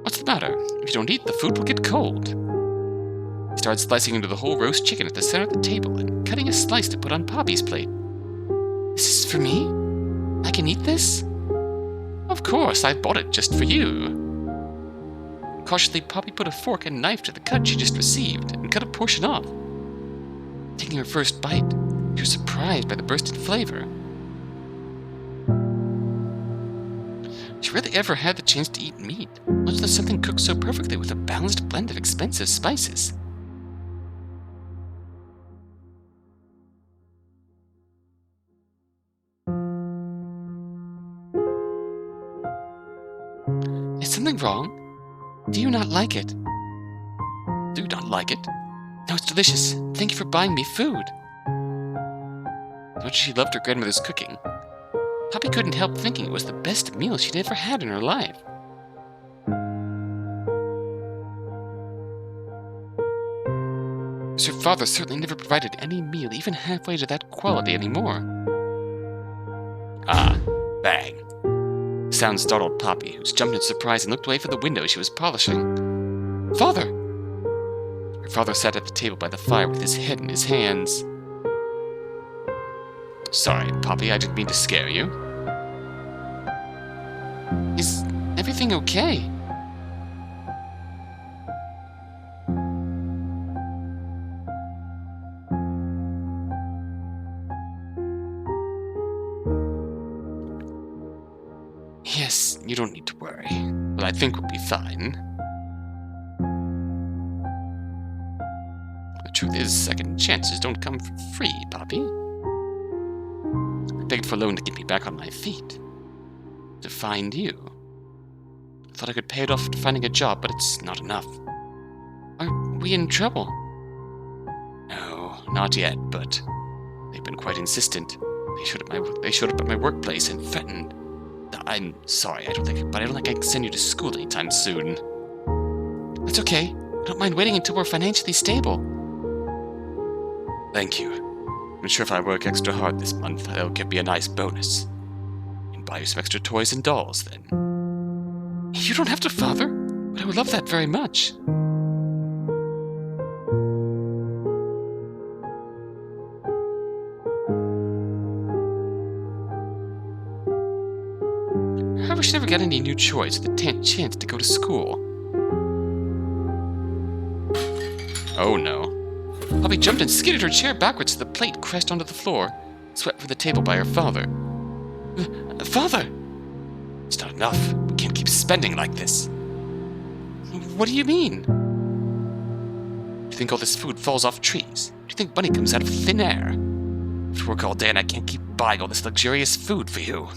What's the matter? If you don't eat, the food will get cold. He started slicing into the whole roast chicken at the center of the table and cutting a slice to put on Poppy's plate. This is for me? I can eat this? Of course, I bought it just for you. Cautiously, Poppy put a fork and knife to the cut she just received and cut a portion off. Taking her first bite, she was surprised by the burst in flavor. She rarely ever had the chance to eat meat, much less something cooked so perfectly with a balanced blend of expensive spices. Is something wrong? Do you not like it? Do you not like it? No, it's delicious. Thank you for buying me food. As much as she loved her grandmother's cooking, Poppy couldn't help thinking it was the best meal she'd ever had in her life. Her father certainly never provided any meal even halfway to that quality anymore. Ah, bang. The sound startled Poppy, who jumped in surprise and looked away from the window she was polishing. Father! Her father sat at the table by the fire with his head in his hands. sorry, Poppy, I didn't mean to scare you. Is everything okay? Yes, you don't need to worry. Well, I think we'll be fine. The truth is, second chances don't come for free, Poppy. I begged for a loan to get me back on my feet. To find you. I thought I could pay it off to finding a job, but it's not enough. Are we in trouble? No, not yet, but they've been quite insistent. They showed up at my workplace and threatened. I'm sorry, I don't think I can send you to school anytime soon. That's okay. I don't mind waiting until we're financially stable. Thank you. I'm sure if I work extra hard this month, that'll give me a nice bonus. And buy you some extra toys and dolls, then. You don't have to, Father, but I would love that very much. I wish I never got any new choice with the chance to go to school. Oh no. Poppy jumped and skidded her chair backwards so the plate crashed onto the floor, swept from the table by her father. Father! It's not enough. We can't keep spending like this. What do you mean? Do you think all this food falls off trees? Do you think money comes out of thin air? I have to work all day and I can't keep buying all this luxurious food for you.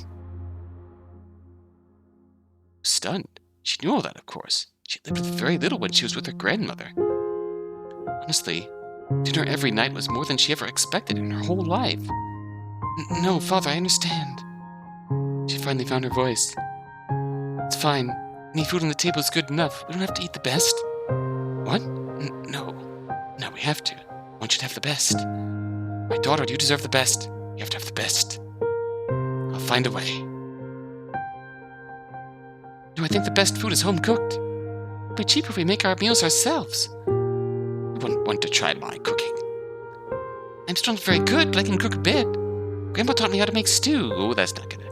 Stunned. She knew all that, of course. She lived with very little when she was with her grandmother. Honestly, dinner every night was more than she ever expected in her whole life. No, Father, I understand. She finally found her voice. It's fine. Any food on the table is good enough. We don't have to eat the best. What? No. No, we have to. I want you to have the best. My daughter, you deserve the best. You have to have the best. I'll find a way. No, I think the best food is home-cooked. It'll be cheaper if we make our meals ourselves. I wouldn't want to try my cooking. I'm still not very good, but I can cook a bit. Grandma taught me how to make stew. Oh, that's not gonna...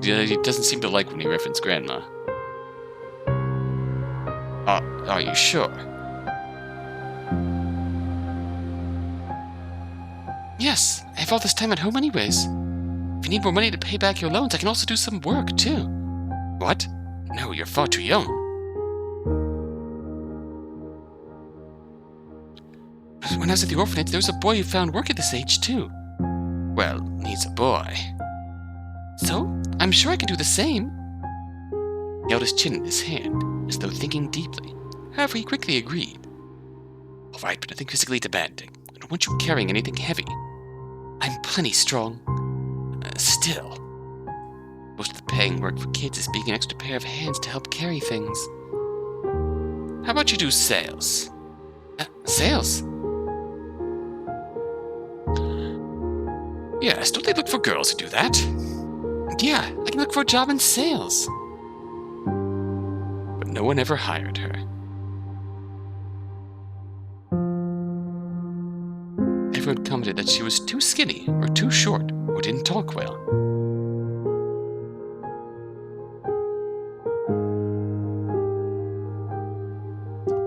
He doesn't seem to like when you reference Grandma. Are you sure? Yes, I have all this time at home anyways. If you need more money to pay back your loans, I can also do some work, too. What? No, you're far too young. When I was at the orphanage, there was a boy who found work at this age, too. Well, he's a boy. So, I'm sure I can do the same. He held his chin in his hand, as though thinking deeply. However, he quickly agreed. All right, but nothing physically demanding. I don't want you carrying anything heavy. I'm plenty strong. Still. Most of the paying work for kids is being an extra pair of hands to help carry things. How about you do sales? Sales? Yes, don't they look for girls who do that? Yeah, I can look for a job in sales. But no one ever hired her. Everyone commented that she was too skinny, or too short, or didn't talk well.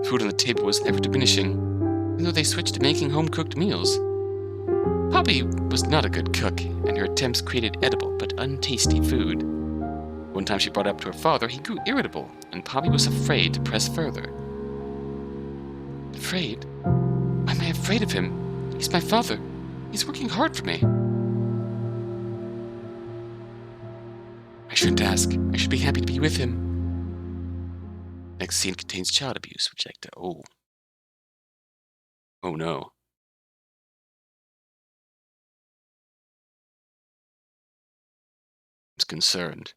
Food on the table was ever diminishing, even though they switched to making home-cooked meals. Poppy was not a good cook, and her attempts created edible but untasty food. One time she brought it up to her father, he grew irritable, and Poppy was afraid to press further. Afraid? Why am I afraid of him? He's my father. He's working hard for me. I shouldn't ask. I should be happy to be with him. Next scene contains child abuse, which I like to... Oh no. I'm concerned.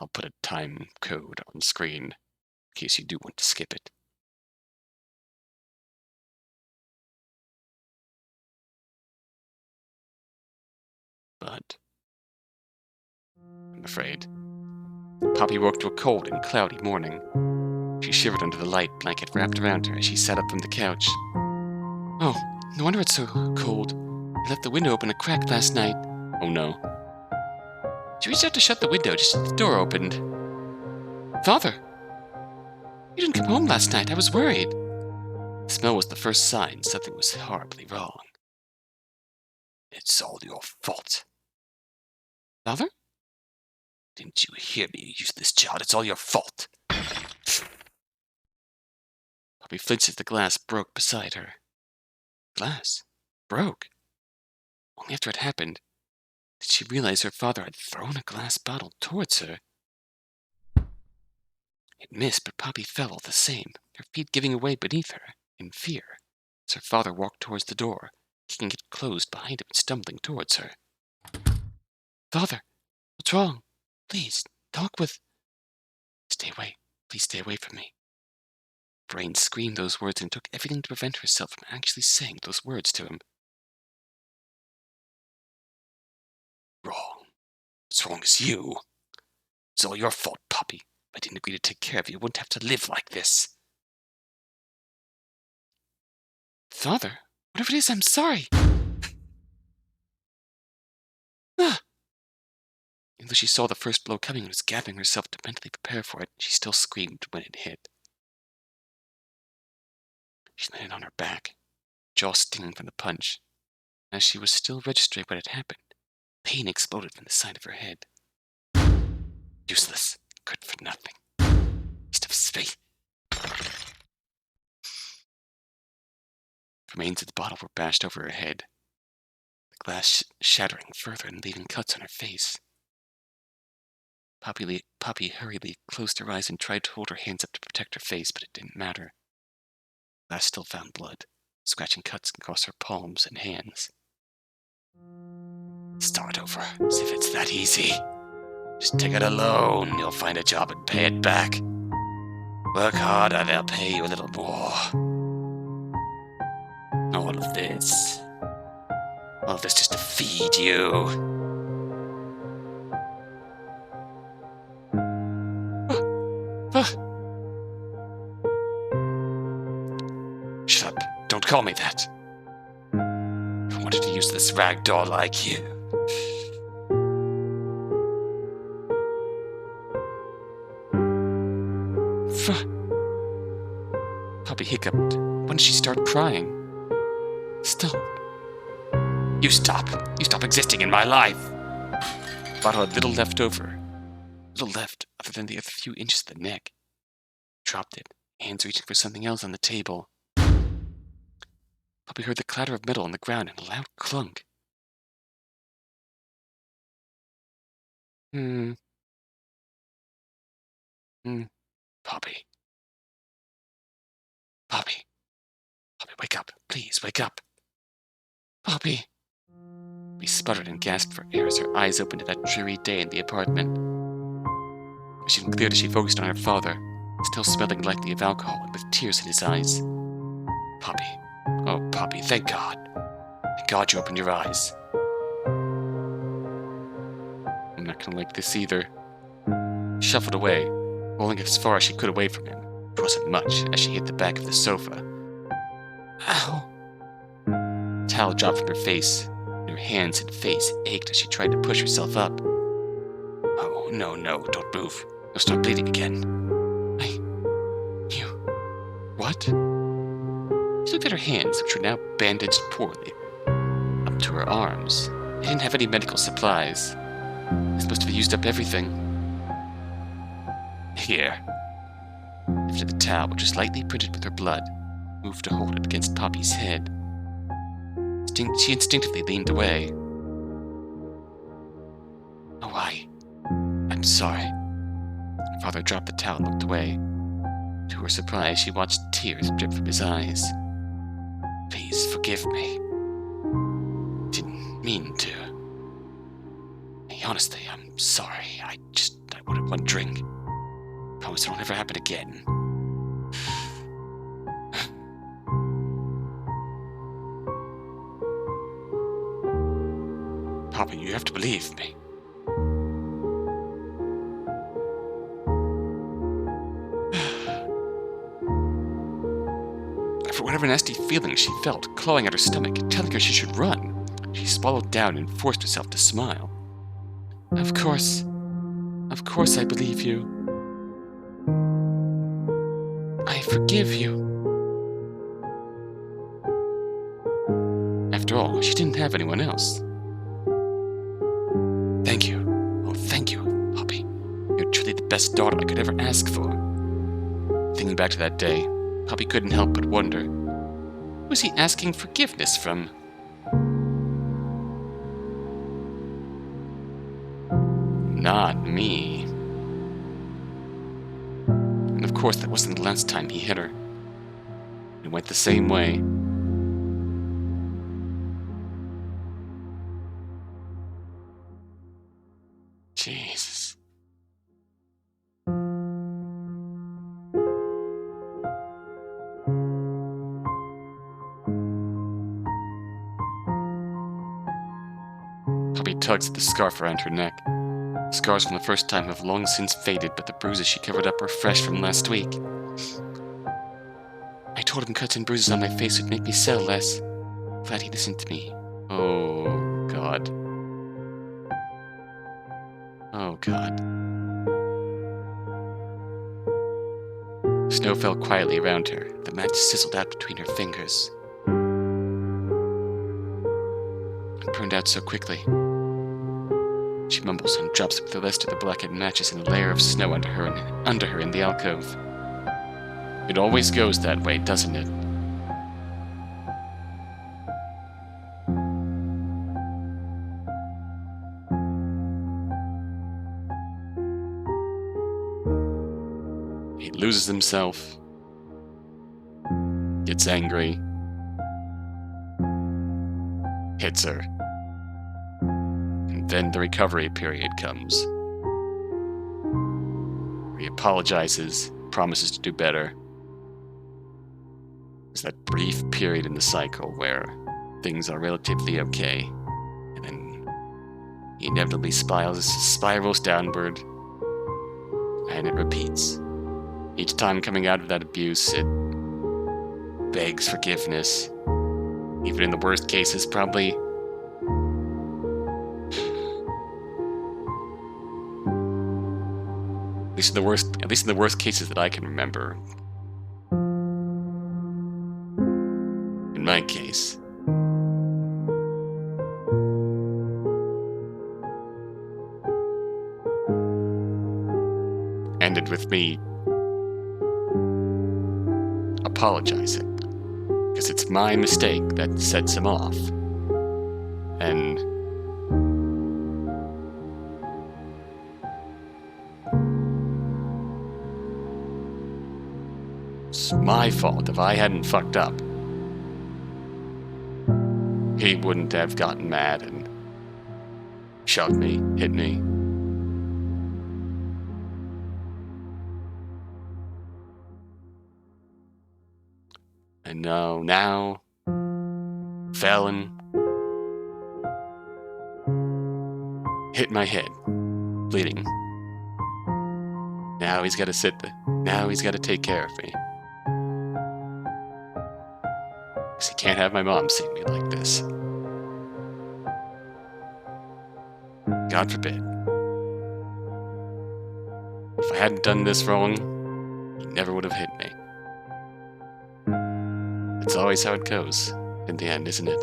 I'll put a time code on screen in case you do want to skip it. But I'm afraid. Poppy woke to a cold and cloudy morning. She shivered under the light blanket wrapped around her as she sat up from the couch. Oh, No wonder it's so cold. I left the window open a crack last night. Oh no. She reached out to shut the window just as the door opened. Father! You didn't come home last night. I was worried. The smell was the first sign something was horribly wrong. It's all your fault. Father? Didn't you hear me? You useless child. It's all your fault. Poppy flinched as the glass broke beside her. Glass? Broke? Only after it happened did she realize her father had thrown a glass bottle towards her. It missed, but Poppy fell all the same, her feet giving way beneath her, in fear, as her father walked towards the door, kicking it closed behind him and stumbling towards her. Father, what's wrong? Please, talk with... Stay away. Please stay away from me. Brain screamed those words and took everything to prevent herself from actually saying those words to him. Wrong. What's wrong is you. It's all your fault, Poppy. If I didn't agree to take care of you, you wouldn't have to live like this. Father, whatever it is, I'm sorry. Even though she saw the first blow coming and was gathering herself to mentally prepare for it, she still screamed when it hit. She landed on her back, jaw stinging from the punch. As she was still registering what had happened, pain exploded from the side of her head. Useless, good for nothing. Waste of space. The remains of the bottle were bashed over her head, the glass shattering further and leaving cuts on her face. Poppy hurriedly closed her eyes and tried to hold her hands up to protect her face, but it didn't matter. The glass still found blood, scratching cuts across her palms and hands. Start over, as if it's that easy. Just take it a loan, you'll find a job and pay it back. Work harder, they'll pay you a little more. All of this just to feed you. Shut up. Don't call me that. I wanted to use this rag doll like you. Poppy hiccuped. When did she start crying? Stop. You stop. You stop existing in my life. Bottle had little left over. Little left other than the other few inches of the neck. Dropped it, hands reaching for something else on the table. Poppy heard the clatter of metal on the ground and a loud clunk. Poppy. Poppy. Poppy, wake up. Please, wake up. Poppy. Poppy sputtered and gasped for air as her eyes opened to that dreary day in the apartment. It was even clear as she focused on her father, still smelling lightly of alcohol and with tears in his eyes. Poppy. Oh, Poppy, thank God. Thank God you opened your eyes. I'm not gonna like this either. She shuffled away, rolling as far as she could away from him. It wasn't much, as she hit the back of the sofa. Ow! A towel dropped from her face, and her hands and face ached as she tried to push herself up. Oh, no, don't move. You'll start bleeding again. What? She looked at her hands, which were now bandaged poorly, up to her arms. They didn't have any medical supplies. They supposed to have used up everything. Here. Lifted the towel, which was lightly printed with her blood, moved to hold it against Poppy's head. She instinctively leaned away. Oh, I'm sorry. Her father dropped the towel and looked away. To her surprise, she watched tears drip from his eyes. Please forgive me. Didn't mean to. Hey, honestly, I'm sorry. I wanted one drink. Promise it'll never happen again. Papa, you have to believe me. For whatever nasty feeling she felt clawing at her stomach, telling her she should run, she swallowed down and forced herself to smile. Of course I believe you. I forgive you. After all, she didn't have anyone else. Thank you. Oh, thank you, Poppy. You're truly the best daughter I could ever ask for. Thinking back to that day, Poppy couldn't help but wonder, who was he asking forgiveness from? Not me. And of course, that wasn't the last time he hit her. It went the same way. Jesus. Poppy tugs at the scarf around her neck. The scars from the first time have long since faded, but the bruises she covered up were fresh from last week. I told him cuts and bruises on my face would make me sell less. Glad he listened to me. Oh, God. Oh, God. Snow fell quietly around her. The match sizzled out between her fingers. It burned out so quickly. She mumbles and drops with the rest of the blackened matches in a layer of snow under her in the alcove. It always goes that way, doesn't it? He loses himself, gets angry, hits her. And then the recovery period comes. He apologizes, promises to do better. There's that brief period in the cycle where things are relatively okay, and then he inevitably spirals downward, and it repeats. Each time coming out of that abuse, it begs forgiveness. Even in the worst cases, probably. At least in the worst cases that I can remember. In my case. Ended with me apologizing. Because it's my mistake that sets him off. And it's my fault. If I hadn't fucked up, he wouldn't have gotten mad and shoved me, hit me. And now, fell and hit my head, bleeding. Now he's got to take care of me. Because he can't have my mom seeing me like this. God forbid. If I hadn't done this wrong, he never would have hit me. It's always how it goes in the end, isn't it?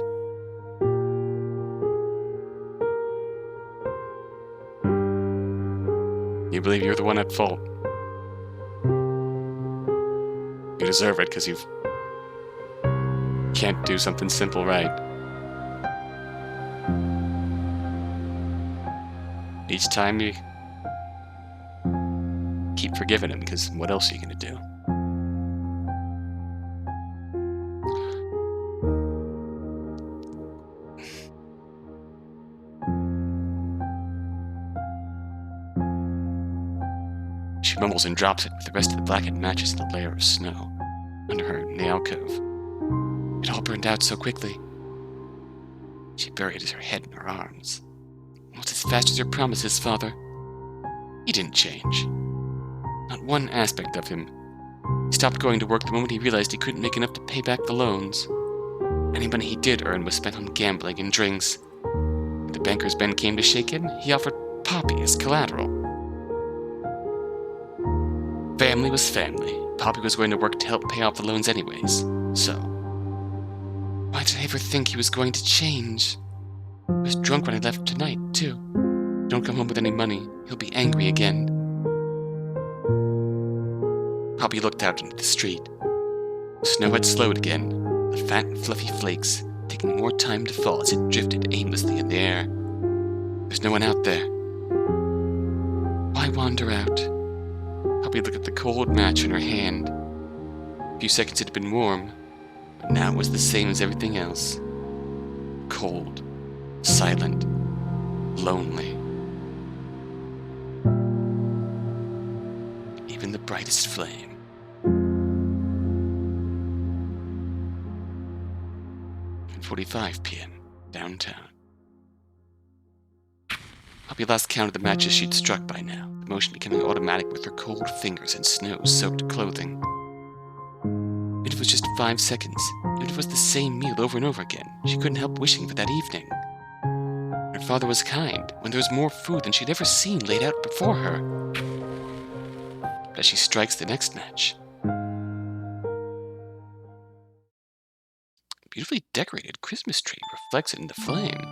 You believe you're the one at fault. You deserve it because you can't do something simple right. Each time you keep forgiving him, because what else are you going to do? She mumbles and drops it with the rest of the blackened matches in a layer of snow under her in the alcove. It all burned out so quickly. She buried her head in her arms. Almost as fast as your promises, Father. He didn't change. Not one aspect of him He stopped going to work the moment he realized he couldn't make enough to pay back the loans. Any money he did earn was spent on gambling and drinks. When the banker's men came to shake him, he offered Poppy as collateral. Family was family. Poppy was going to work to help pay off the loans anyways, so... Why did I ever think he was going to change? I was drunk when I left tonight, too. Don't come home with any money. He'll be angry again. Poppy looked out into the street. Snow had slowed again, the fat, fluffy flakes taking more time to fall as it drifted aimlessly in the air. There's no one out there. Why wander out? Poppy looked at the cold match in her hand. A few seconds it had been warm, but now it was the same as everything else. Cold, silent, lonely. Even the brightest flame. 10:45 p.m. downtown. Poppy lost count of the matches she'd struck by now, the motion becoming automatic with her cold fingers and snow-soaked clothing. If it was just 5 seconds, if it was the same meal over and over again, she couldn't help wishing for that evening. Her father was kind when there was more food than she'd ever seen laid out before her. But as she strikes the next match, a beautifully decorated Christmas tree reflects it in the flame.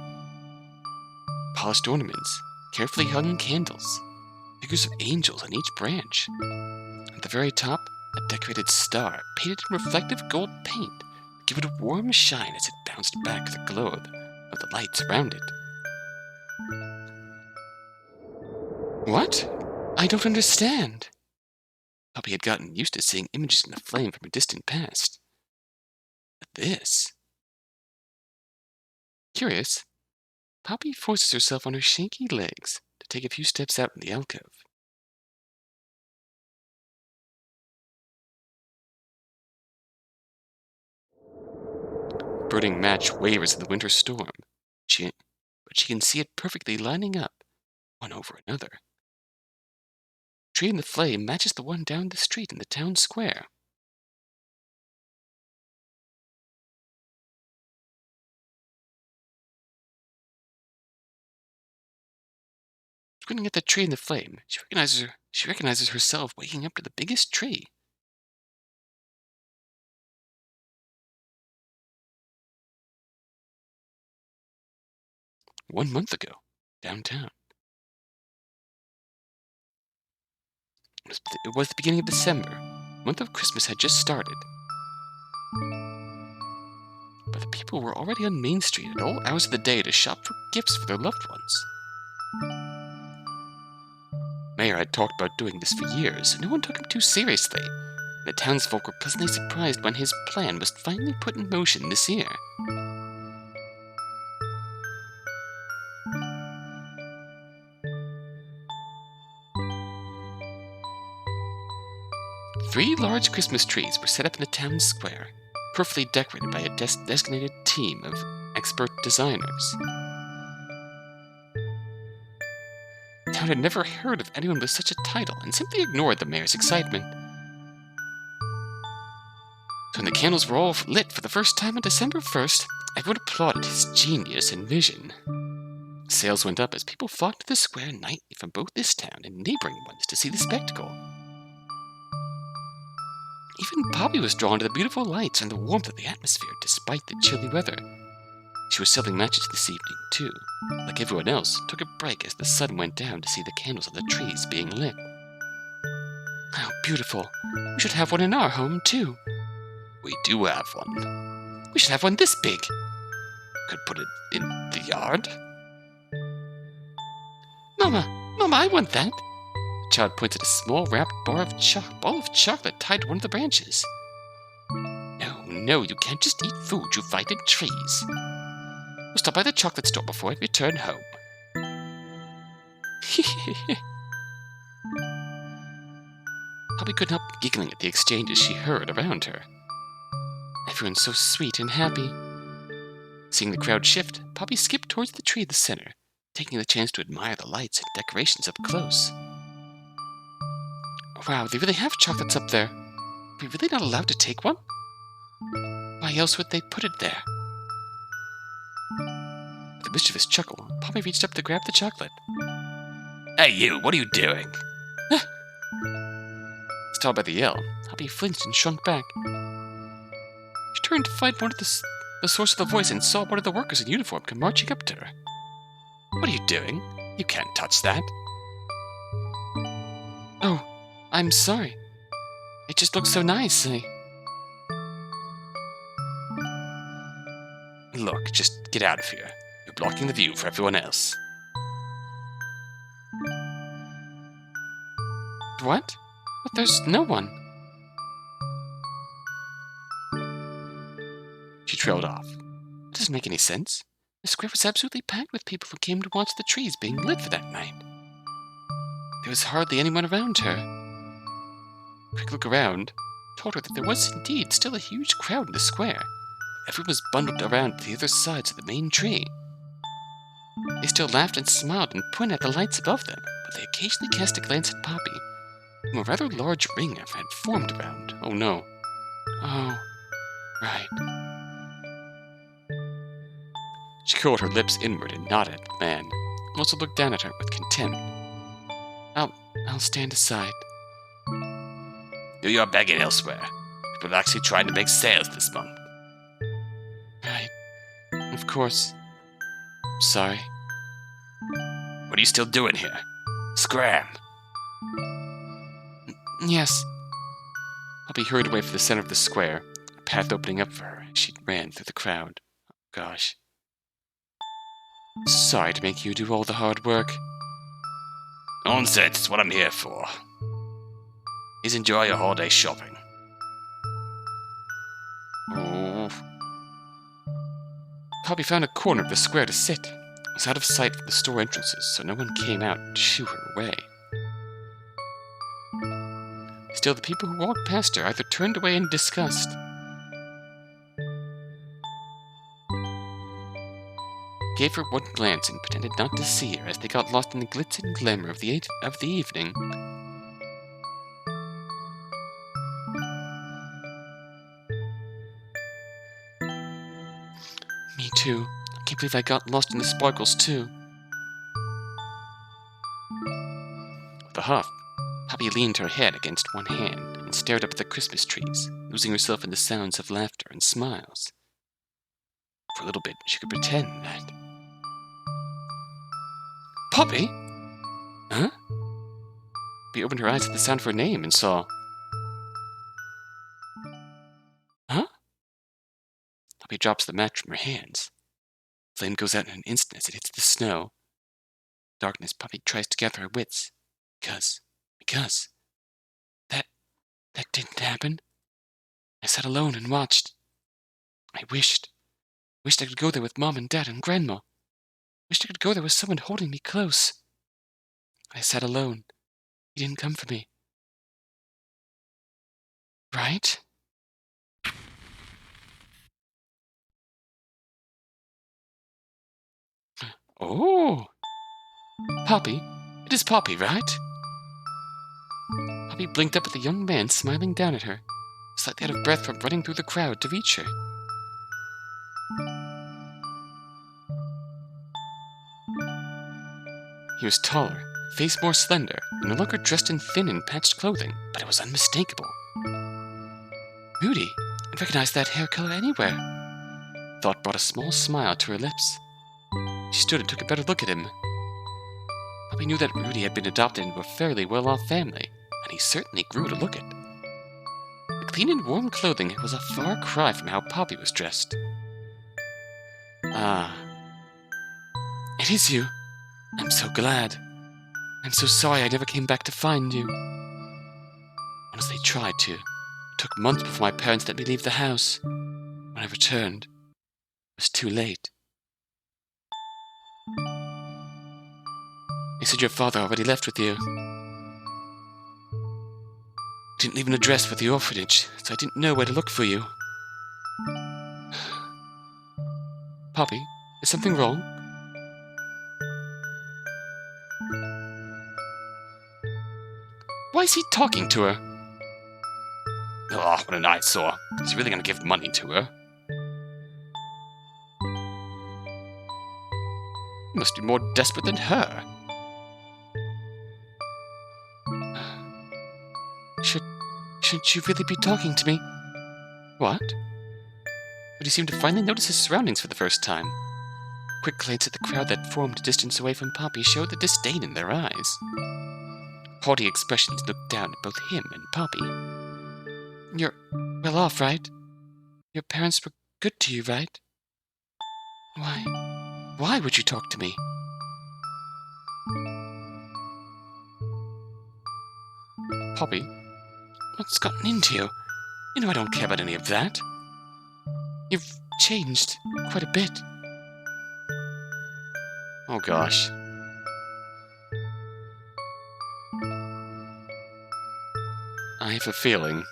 Polished ornaments, carefully hung candles, figures of angels on each branch. At the very top, a decorated star painted in reflective gold paint to give it a warm shine as it bounced back the glow of the lights around it. What? I don't understand. Poppy had gotten used to seeing images in the flame from a distant past. But this... Curious, Poppy forces herself on her shaky legs to take a few steps out in the alcove. The burning match wavers in the winter storm, but she can see it perfectly lining up, one over another. The tree in the flame matches the one down the street in the town square. Squinting at the tree in the flame, she recognizes herself waking up to the biggest tree. One month ago, downtown. It was the beginning of December. The month of Christmas had just started. But the people were already on Main Street at all hours of the day to shop for gifts for their loved ones. Mayor had talked about doing this for years, and no one took him too seriously. The townsfolk were pleasantly surprised when his plan was finally put in motion this year. Three large Christmas trees were set up in the town square, perfectly decorated by a designated team of expert designers. The town had never heard of anyone with such a title and simply ignored the mayor's excitement. So when the candles were all lit for the first time on December 1st, everyone applauded his genius and vision. Sales went up as people flocked to the square nightly from both this town and neighboring ones to see the spectacle. Even Poppy was drawn to the beautiful lights and the warmth of the atmosphere despite the chilly weather. She was selling matches this evening, too. Like everyone else, took a break as the sun went down to see the candles on the trees being lit. How beautiful. We should have one in our home, too. We do have one. We should have one this big. Could put it in the yard. Mama, I want that. The child points at a small wrapped ball of chocolate tied to one of the branches. No, you can't just eat food you find in trees. We'll stop by the chocolate store before I return home. Poppy couldn't help giggling at the exchanges she heard around her. Everyone's so sweet and happy. Seeing the crowd shift, Poppy skipped towards the tree in the center, taking the chance to admire the lights and decorations up close. Wow, they really have chocolates up there. we really not allowed to take one? Why else would they put it there? With a mischievous chuckle, Poppy reached up to grab the chocolate. Hey you, what are you doing? Startled by the yell, Poppy flinched and shrunk back. She turned to find one of the source of the voice and saw one of the workers in uniform come marching up to her. What are you doing? You can't touch that. Oh, I'm sorry. It just looks so nice. Look, just get out of here. You're blocking the view for everyone else. What? But there's no one. She trailed off. That doesn't make any sense. The square was absolutely packed with people who came to watch the trees being lit for that night. There was hardly anyone around her. A quick look around told her that there was indeed still a huge crowd in the square. Everyone was bundled around the other sides of the main tree. They still laughed and smiled and pointed at the lights above them, but they occasionally cast a glance at Poppy, whom a rather large ring had formed around. Oh no. Oh, right. She curled her lips inward and nodded at the man, and also looked down at her with contempt. I'll stand aside. Do your begging elsewhere. People are actually trying to make sales this month. Right. Of course. Sorry. What are you still doing here? Scram! Yes. Poppy hurried away from the center of the square, a path opening up for her as she ran through the crowd. Oh, gosh. Sorry to make you do all the hard work. Nonsense, it's what I'm here for. Please enjoy your holiday shopping. Oh. Poppy found a corner of the square to sit. It was out of sight from the store entrances, so no one came out to shoo her away. Still, the people who walked past her either turned away in disgust. Gave her one glance and pretended not to see her as they got lost in the glitz and glamour of the evening. Me too. I can't believe I got lost in the sparkles too. With a huff, Poppy leaned her head against one hand and stared up at the Christmas trees, losing herself in the sounds of laughter and smiles. For a little bit, she could pretend that... Poppy? Huh? Poppy opened her eyes at the sound of her name and saw... Huh? Poppy drops the match from her hands. Flame goes out in an instant as it hits the snow. Darkness, Poppy tries to gather her wits. Because... That didn't happen. I sat alone and watched. I wished I could go there with Mom and Dad and Grandma. Wished I could go there with someone holding me close. I sat alone. He didn't come for me. Right? Oh! Poppy? It is Poppy, right? Poppy blinked up at the young man smiling down at her, slightly out of breath from running through the crowd to reach her. He was taller, face more slender, and no longer dressed in thin and patched clothing, but it was unmistakable. Rudy, I'd recognize that hair color anywhere. Thought brought a small smile to her lips. She stood and took a better look at him. Poppy knew that Rudy had been adopted into a fairly well-off family, and he certainly grew to look it. The clean and warm clothing was a far cry from how Poppy was dressed. Ah. It is you. I'm so glad. I'm so sorry I never came back to find you. Honestly, tried to. It took months before my parents let me leave the house. When I returned, it was too late. They said your father already left with you. Didn't leave an address for the orphanage, so I didn't know where to look for you. Poppy, is something wrong? Why is he talking to her? Oh, what an eyesore. Is he really gonna give money to her? He must be more desperate than her. Shouldn't you really be talking to me? What? But he seemed to finally notice his surroundings for the first time. A quick glance at the crowd that formed a distance away from Poppy showed the disdain in their eyes. Haughty expressions looked down at both him and Poppy. You're well off, right? Your parents were good to you, right? Why would you talk to me? Poppy, what's gotten into you? You know I don't care about any of that. You've changed quite a bit. Oh gosh. I have a feeling.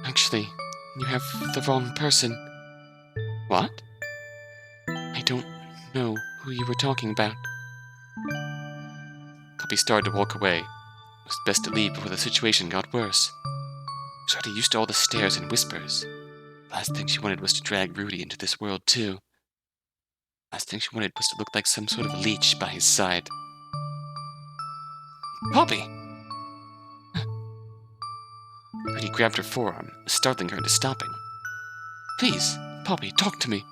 Actually, you have the wrong person. What? I don't know who you were talking about. Poppy started to walk away. It was best to leave before the situation got worse. She was already used to all the stares and whispers. Last thing she wanted was to drag Rudy into this world, too. Last thing she wanted was to look like some sort of leech by his side. Poppy! Rudy grabbed her forearm, startling her into stopping. Please, Poppy, talk to me.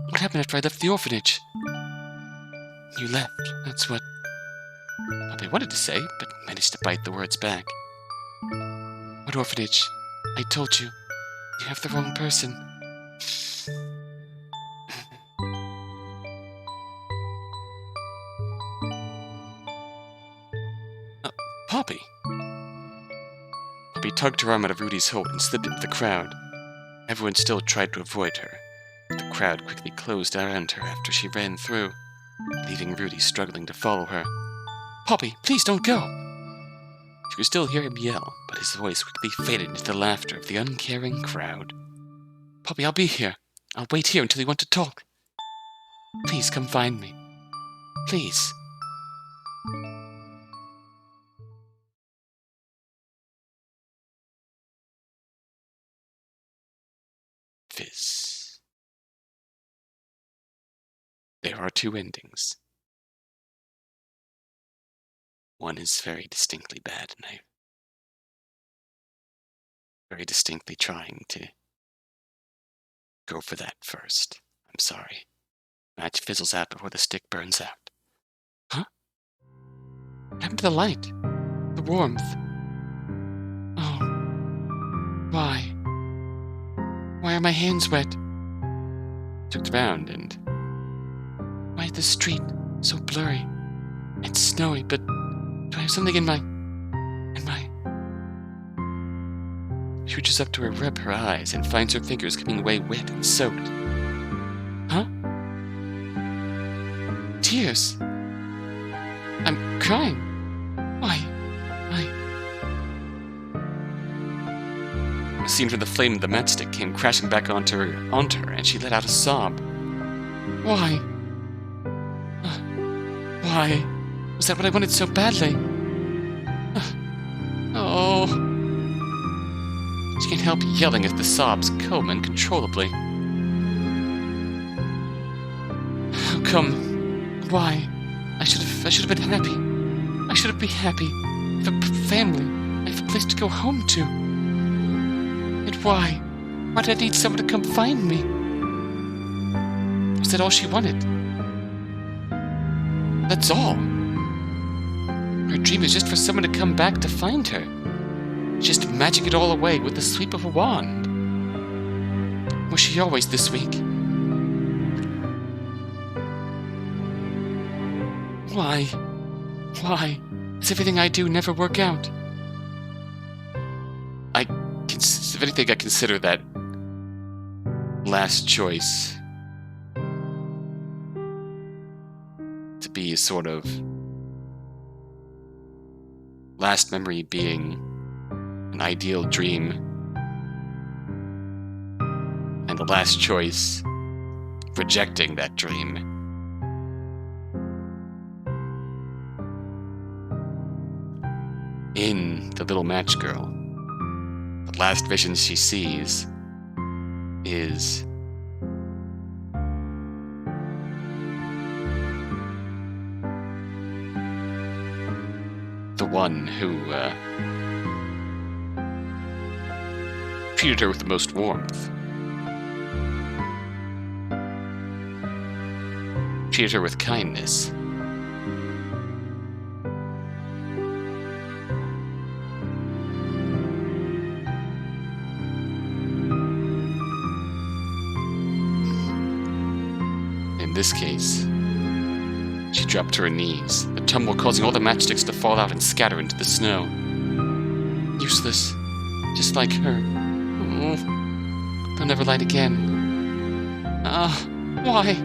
What happened after I left the orphanage? You left, that's what Poppy wanted to say, but managed to bite the words back. What orphanage? I told you. You have the wrong person. Poppy! Poppy tugged her arm out of Rudy's hold and slipped into the crowd. Everyone still tried to avoid her, but the crowd quickly closed around her after she ran through, leaving Rudy struggling to follow her. Poppy, please don't go! She could still hear him yell, but his voice quickly faded into the laughter of the uncaring crowd. Poppy, I'll be here. I'll wait here until you want to talk. Please come find me. Please. Fizz. There are two endings. One is very distinctly bad, and I'm very distinctly trying to go for that first. I'm sorry. Match fizzles out before the stick burns out. Huh? What happened to the light? The warmth? Oh. Why? Why are my hands wet? I looked around and... Why is the street so blurry? It's snowy, but do I have something in my... She reaches up to rub her eyes and finds her fingers coming away wet and soaked. Huh? Tears. I'm crying. Why? A scene from the flame of the matchstick came crashing back onto her, and she let out a sob. Why? Why? Was that what I wanted so badly? Oh... She can't help yelling as the sobs come uncontrollably. How come? Why? I should have been happy. I should be happy. I have a family. I have a place to go home to. And why? Why did I need someone to come find me? Was that all she wanted? That's all. Her dream is just for someone to come back to find her. Just magic it all away with the sweep of a wand. Was she always this weak? Why? Why does everything I do never work out? If anything, I consider that last choice to be a sort of last memory being an ideal dream, and the last choice projecting that dream. In the little match girl, the last vision she sees is the one who treated her with the most warmth, treated her with kindness. In this case, she dropped to her knees, the tumble causing all the matchsticks to fall out and scatter into the snow. Useless, just like her. Oh, they'll never light again. Why?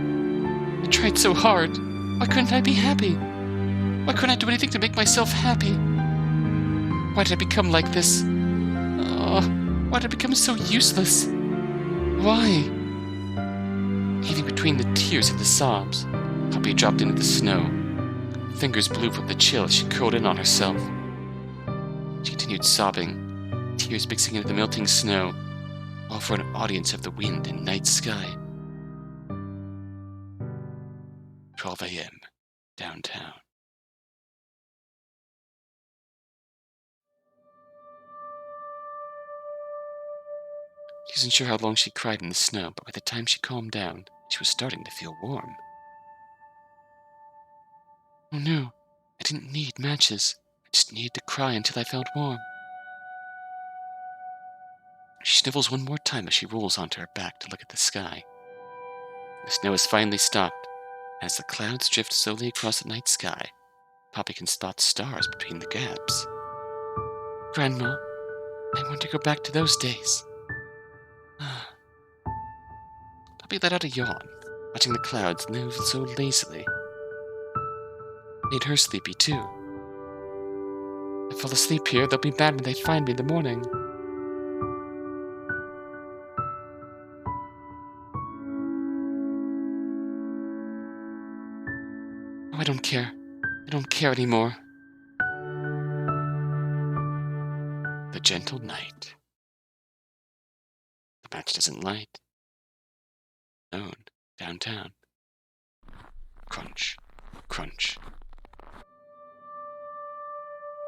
I tried so hard. Why couldn't I be happy? Why couldn't I do anything to make myself happy? Why did I become like this? Why did I become so useless? Why? Heaving between the tears and the sobs, Poppy dropped into the snow. Fingers blue from the chill as she curled in on herself. She continued sobbing, tears mixing into the melting snow, all for an audience of the wind and night sky. 12 a.m. downtown. She wasn't sure how long she cried in the snow, but by the time she calmed down, she was starting to feel warm. Oh no, I didn't need matches. I just needed to cry until I felt warm. She snivels one more time as she rolls onto her back to look at the sky. The snow has finally stopped. As the clouds drift slowly across the night sky, Poppy can spot stars between the gaps. Grandma, I want to go back to those days. Poppy let out a yawn, watching the clouds move so lazily. Made her sleepy too. If I fall asleep here, they'll be mad when they find me in the morning. Oh, I don't care. I don't care anymore. The gentle night. The match doesn't light. Known downtown. Crunch, crunch.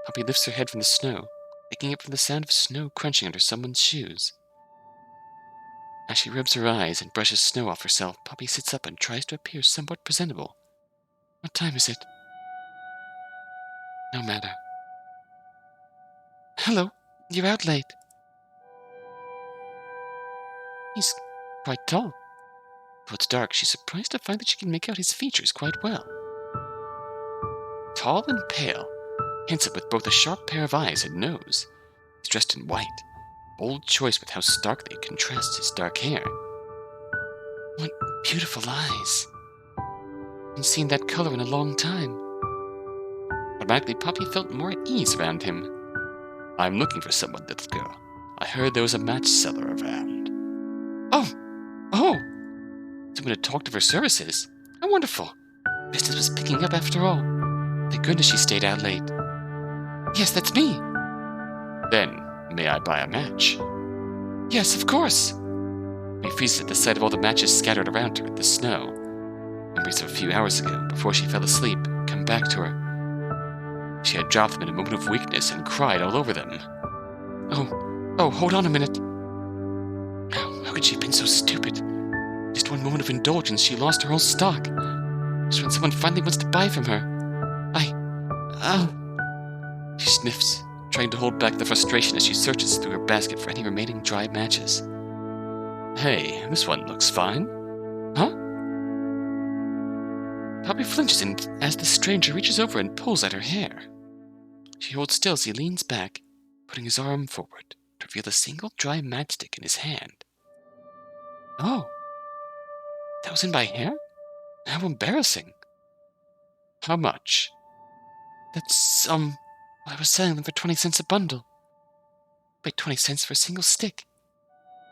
Poppy lifts her head from the snow, waking up from the sound of snow crunching under someone's shoes. As she rubs her eyes and brushes snow off herself, Poppy sits up and tries to appear somewhat presentable. What time is it? No matter. Hello, you're out late. He's quite tall. Though it's dark, she's surprised to find that she can make out his features quite well. Tall and pale, handsome with both a sharp pair of eyes and nose. He's dressed in white, bold choice with how starkly it contrasts his dark hair. What beautiful eyes. I haven't seen that color in a long time. Automatically, Poppy felt more at ease around him. I'm looking for someone, little girl. I heard there was a match seller around. Oh! Someone had talked of her services. How wonderful. Business was picking up after all. Thank goodness she stayed out late. Yes, that's me. Then, may I buy a match? Yes, of course. He freezes at the sight of all the matches scattered around her in the snow. Memories of a few hours ago, before she fell asleep, come back to her. She had dropped them in a moment of weakness and cried all over them. Oh, hold on a minute. How could she have been so stupid? Just one moment of indulgence, she lost her whole stock. Just when someone finally wants to buy from her. She sniffs, trying to hold back the frustration as she searches through her basket for any remaining dry matches. Hey, this one looks fine. Huh? Poppy flinches as the stranger reaches over and pulls at her hair. She holds still as he leans back, putting his arm forward to reveal a single dry matchstick in his hand. Oh, that was in my hair? How embarrassing. How much? That's, I was selling them for 20 cents a bundle. Wait, 20 cents for a single stick.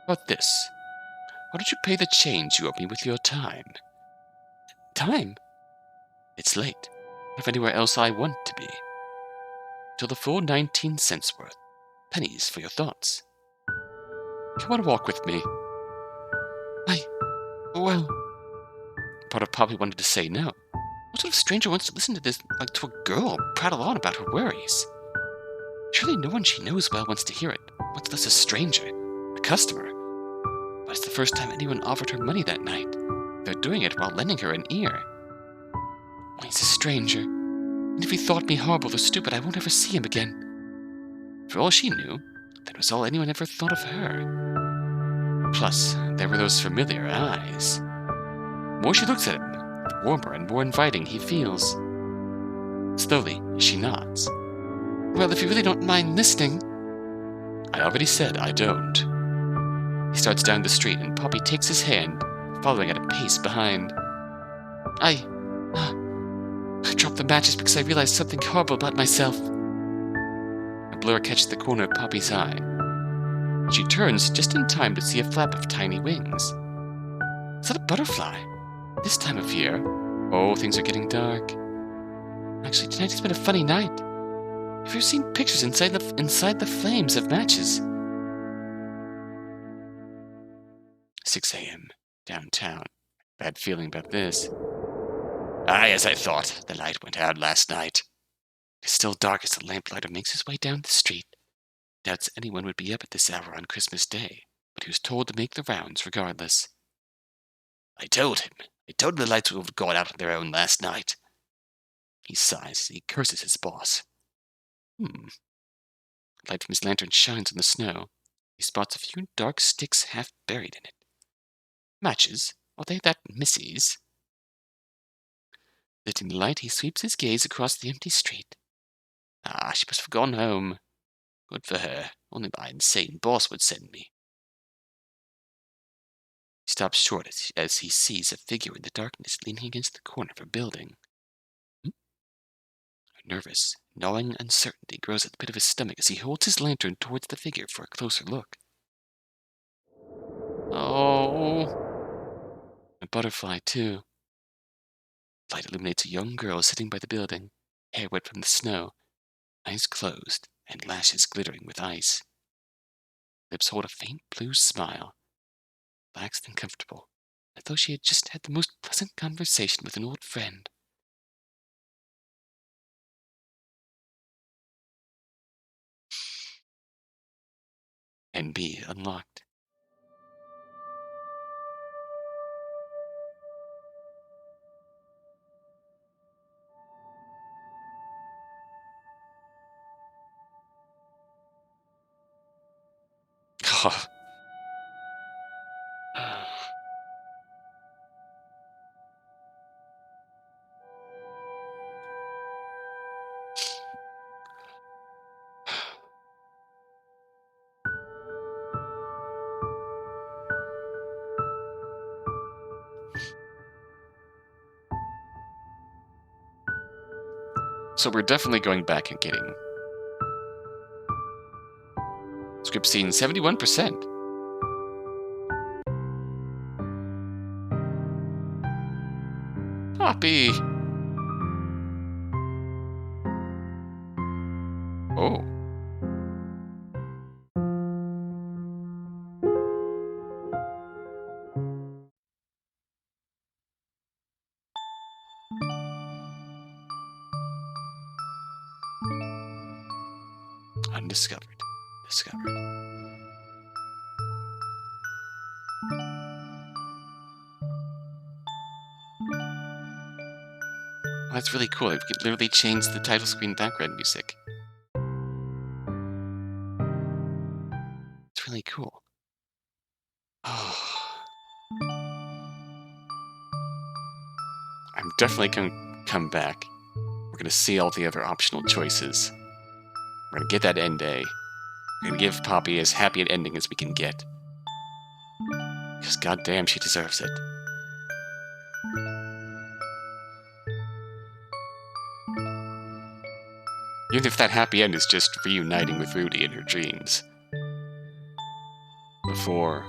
How about this? Why don't you pay the change you owe me with your time? Time? It's late. I don't have anywhere else I want to be. Till the full 19 cents worth. Pennies for your thoughts. Come on a walk with me. Well... Part of Poppy wanted to say no. What sort of stranger wants to listen to this, like to a girl prattle on about her worries? Surely no one she knows well wants to hear it, much less a stranger, a customer. But it's the first time anyone offered her money that night. They're doing it while lending her an ear. Why, he's a stranger. And if he thought me horrible or stupid, I won't ever see him again. For all she knew, that was all anyone ever thought of her. Plus, there were those familiar eyes. The more she looks at him, the warmer and more inviting he feels. Slowly, she nods. Well, if you really don't mind listening... I already said I don't. He starts down the street, and Poppy takes his hand, following at a pace behind. I dropped the matches because I realized something horrible about myself. A blur catches the corner of Poppy's eye. She turns just in time to see a flap of tiny wings. Is that a butterfly? This time of year? Oh, things are getting dark. Actually, tonight has been a funny night. Have you ever seen pictures inside the flames of matches? 6 a.m. Downtown. Bad feeling about this. As I thought, the light went out last night. It's still dark as the lamplighter makes his way down the street. Doubts anyone would be up at this hour on Christmas Day, but he was told to make the rounds regardless. I told him the lights would have gone out on their own last night. He sighs as he curses his boss. Light from his lantern shines on the snow. He spots a few dark sticks half buried in it. Matches? Are they that Missy's? Letting the light, he sweeps his gaze across the empty street. She must have gone home. Good for her. Only my insane boss would send me. He stops short as he sees a figure in the darkness leaning against the corner of a building. A nervous, gnawing uncertainty grows at the pit of his stomach as he holds his lantern towards the figure for a closer look. Oh, a butterfly, too. Light illuminates a young girl sitting by the building, hair wet from the snow, eyes closed, and lashes glittering with ice. Lips hold a faint blue smile, relaxed and comfortable, as though she had just had the most pleasant conversation with an old friend. NB unlocked. Oh. So we're definitely going back and getting script scene 71%. Poppy! Oh. Undiscovered. Discovered. Oh, that's really cool. We could literally change the title screen background music. It's really cool. Oh. I'm definitely going to come back. We're going to see all the other optional choices. We're going to get that end day. We're going to give Poppy as happy an ending as we can get. Because goddamn, she deserves it. Even if that happy end is just reuniting with Rudy in her dreams. Before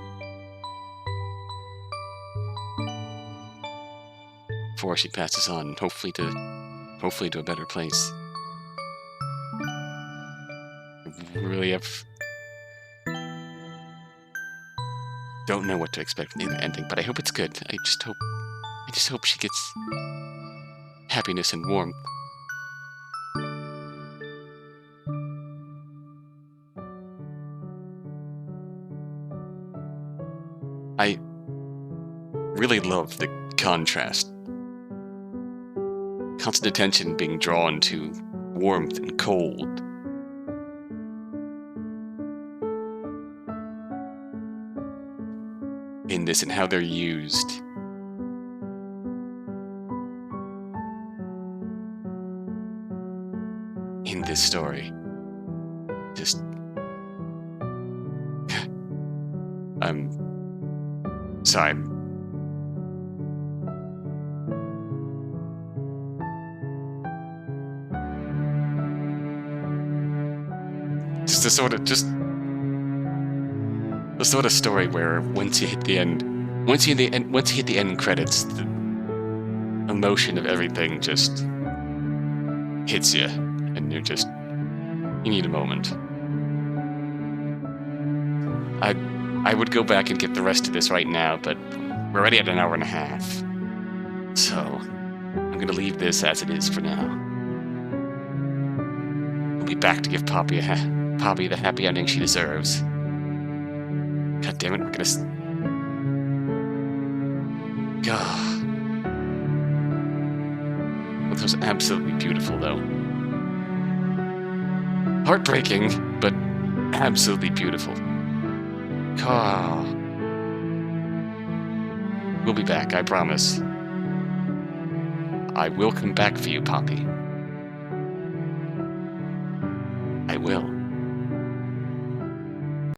before she passes on, hopefully to a better place. I really don't know what to expect from the ending, but I hope it's good. I just hope she gets happiness and warmth. I really love the contrast. Constant attention being drawn to warmth and cold. In this and how they're used. In this story. Just... I'm sorry. Just the sort of story where once you hit the end credits, the emotion of everything just hits you, and you need a moment. I would go back and get the rest of this right now, but we're already at an hour and a half. So, I'm gonna leave this as it is for now. We'll be back to give Poppy the happy ending she deserves. God damn it, we're gonna... God. This was absolutely beautiful, though. Heartbreaking, but absolutely beautiful. God. We'll be back, I promise. I will come back for you, Poppy. I will.